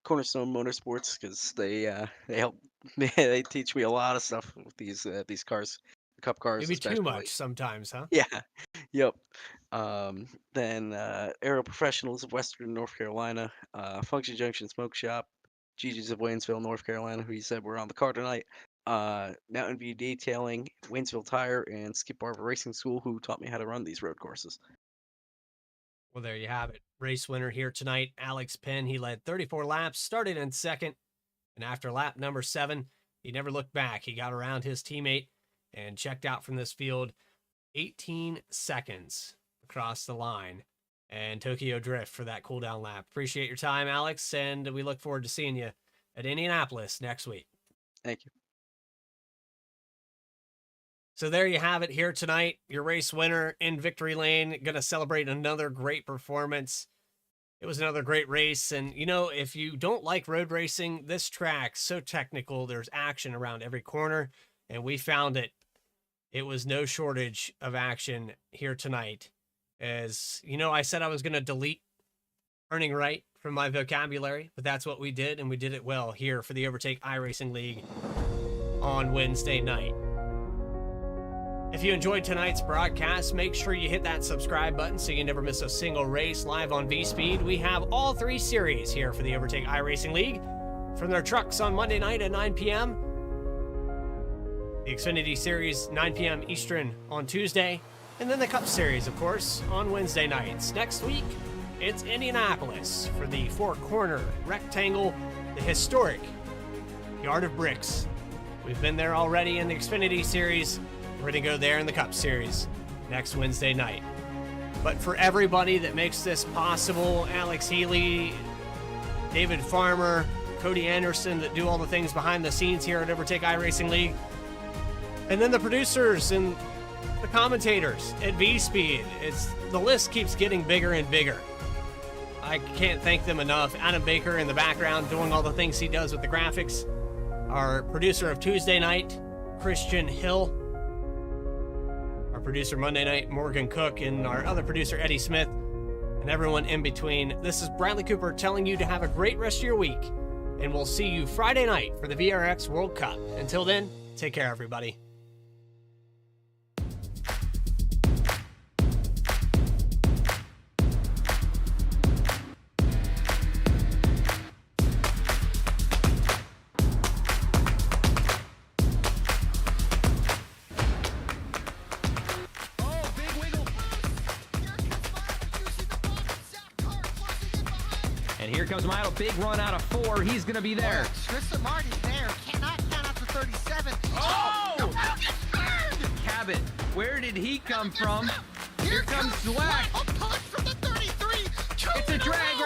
Cornerstone Motorsports because they help they teach me a lot of stuff with these cars, cup cars Maybe too especially. much sometimes, huh? Yeah, yep. Then Aero Professionals of Western North Carolina, Function Junction Smoke Shop, Gigi's of Waynesville, North Carolina, who you said were on the car tonight. Mountain View Detailing, Waynesville Tire, and Skip Barber Racing School, who taught me how to run these road courses. Well, there you have it. Race winner here tonight, Alex Penn. He led 34 laps, started in second, and after lap number 7, he never looked back. He got around his teammate and checked out from this field 18 seconds across the line. And Tokyo Drift for that cool down lap. Appreciate your time, Alex, and we look forward to seeing you at Indianapolis next week. Thank you. So there you have it here tonight. Your race winner in victory lane. Going to celebrate another great performance. It was another great race. And, you know, if you don't like road racing, this track's so technical. There's action around every corner. And we found it. It was no shortage of action here tonight. As, you know, I said I was going to delete turning right from my vocabulary. But that's what we did. And we did it well here for the Overtake iRacing League on Wednesday night. If you enjoyed tonight's broadcast, make sure you hit that subscribe button so you never miss a single race live on Vspeed. We have all 3 series here for the Overtake iRacing League. From their trucks on Monday night at 9 p.m., the Xfinity Series 9 p.m. Eastern on Tuesday, and then the Cup Series, of course, on Wednesday nights. Next week, it's Indianapolis for the 4-corner rectangle, the historic Yard of Bricks. We've been there already in the Xfinity Series. We're going to go there in the Cup Series next Wednesday night. But for everybody that makes this possible, Alex Healy, David Farmer, Cody Anderson, that do all the things behind the scenes here at Overtake iRacing League, and then the producers and the commentators at Vspeed, the list keeps getting bigger and bigger. I can't thank them enough. Adam Baker in the background doing all the things he does with the graphics. Our producer of Tuesday night, Christian Hill. Our producer Monday night, Morgan Cook, and our other producer, Eddie Smith, and everyone in between. This is Bradley Cooper telling you to have a great rest of your week, and we'll see you Friday night for the VRX World Cup. Until then, take care, everybody. Here comes Milo, big run out of 4. He's going to be there. Tristan Martin's there. Cannot count out to 37. Oh! The road gets burned! Cabot, where did he come from? Here comes Dweck. A push from the 33. It's a drag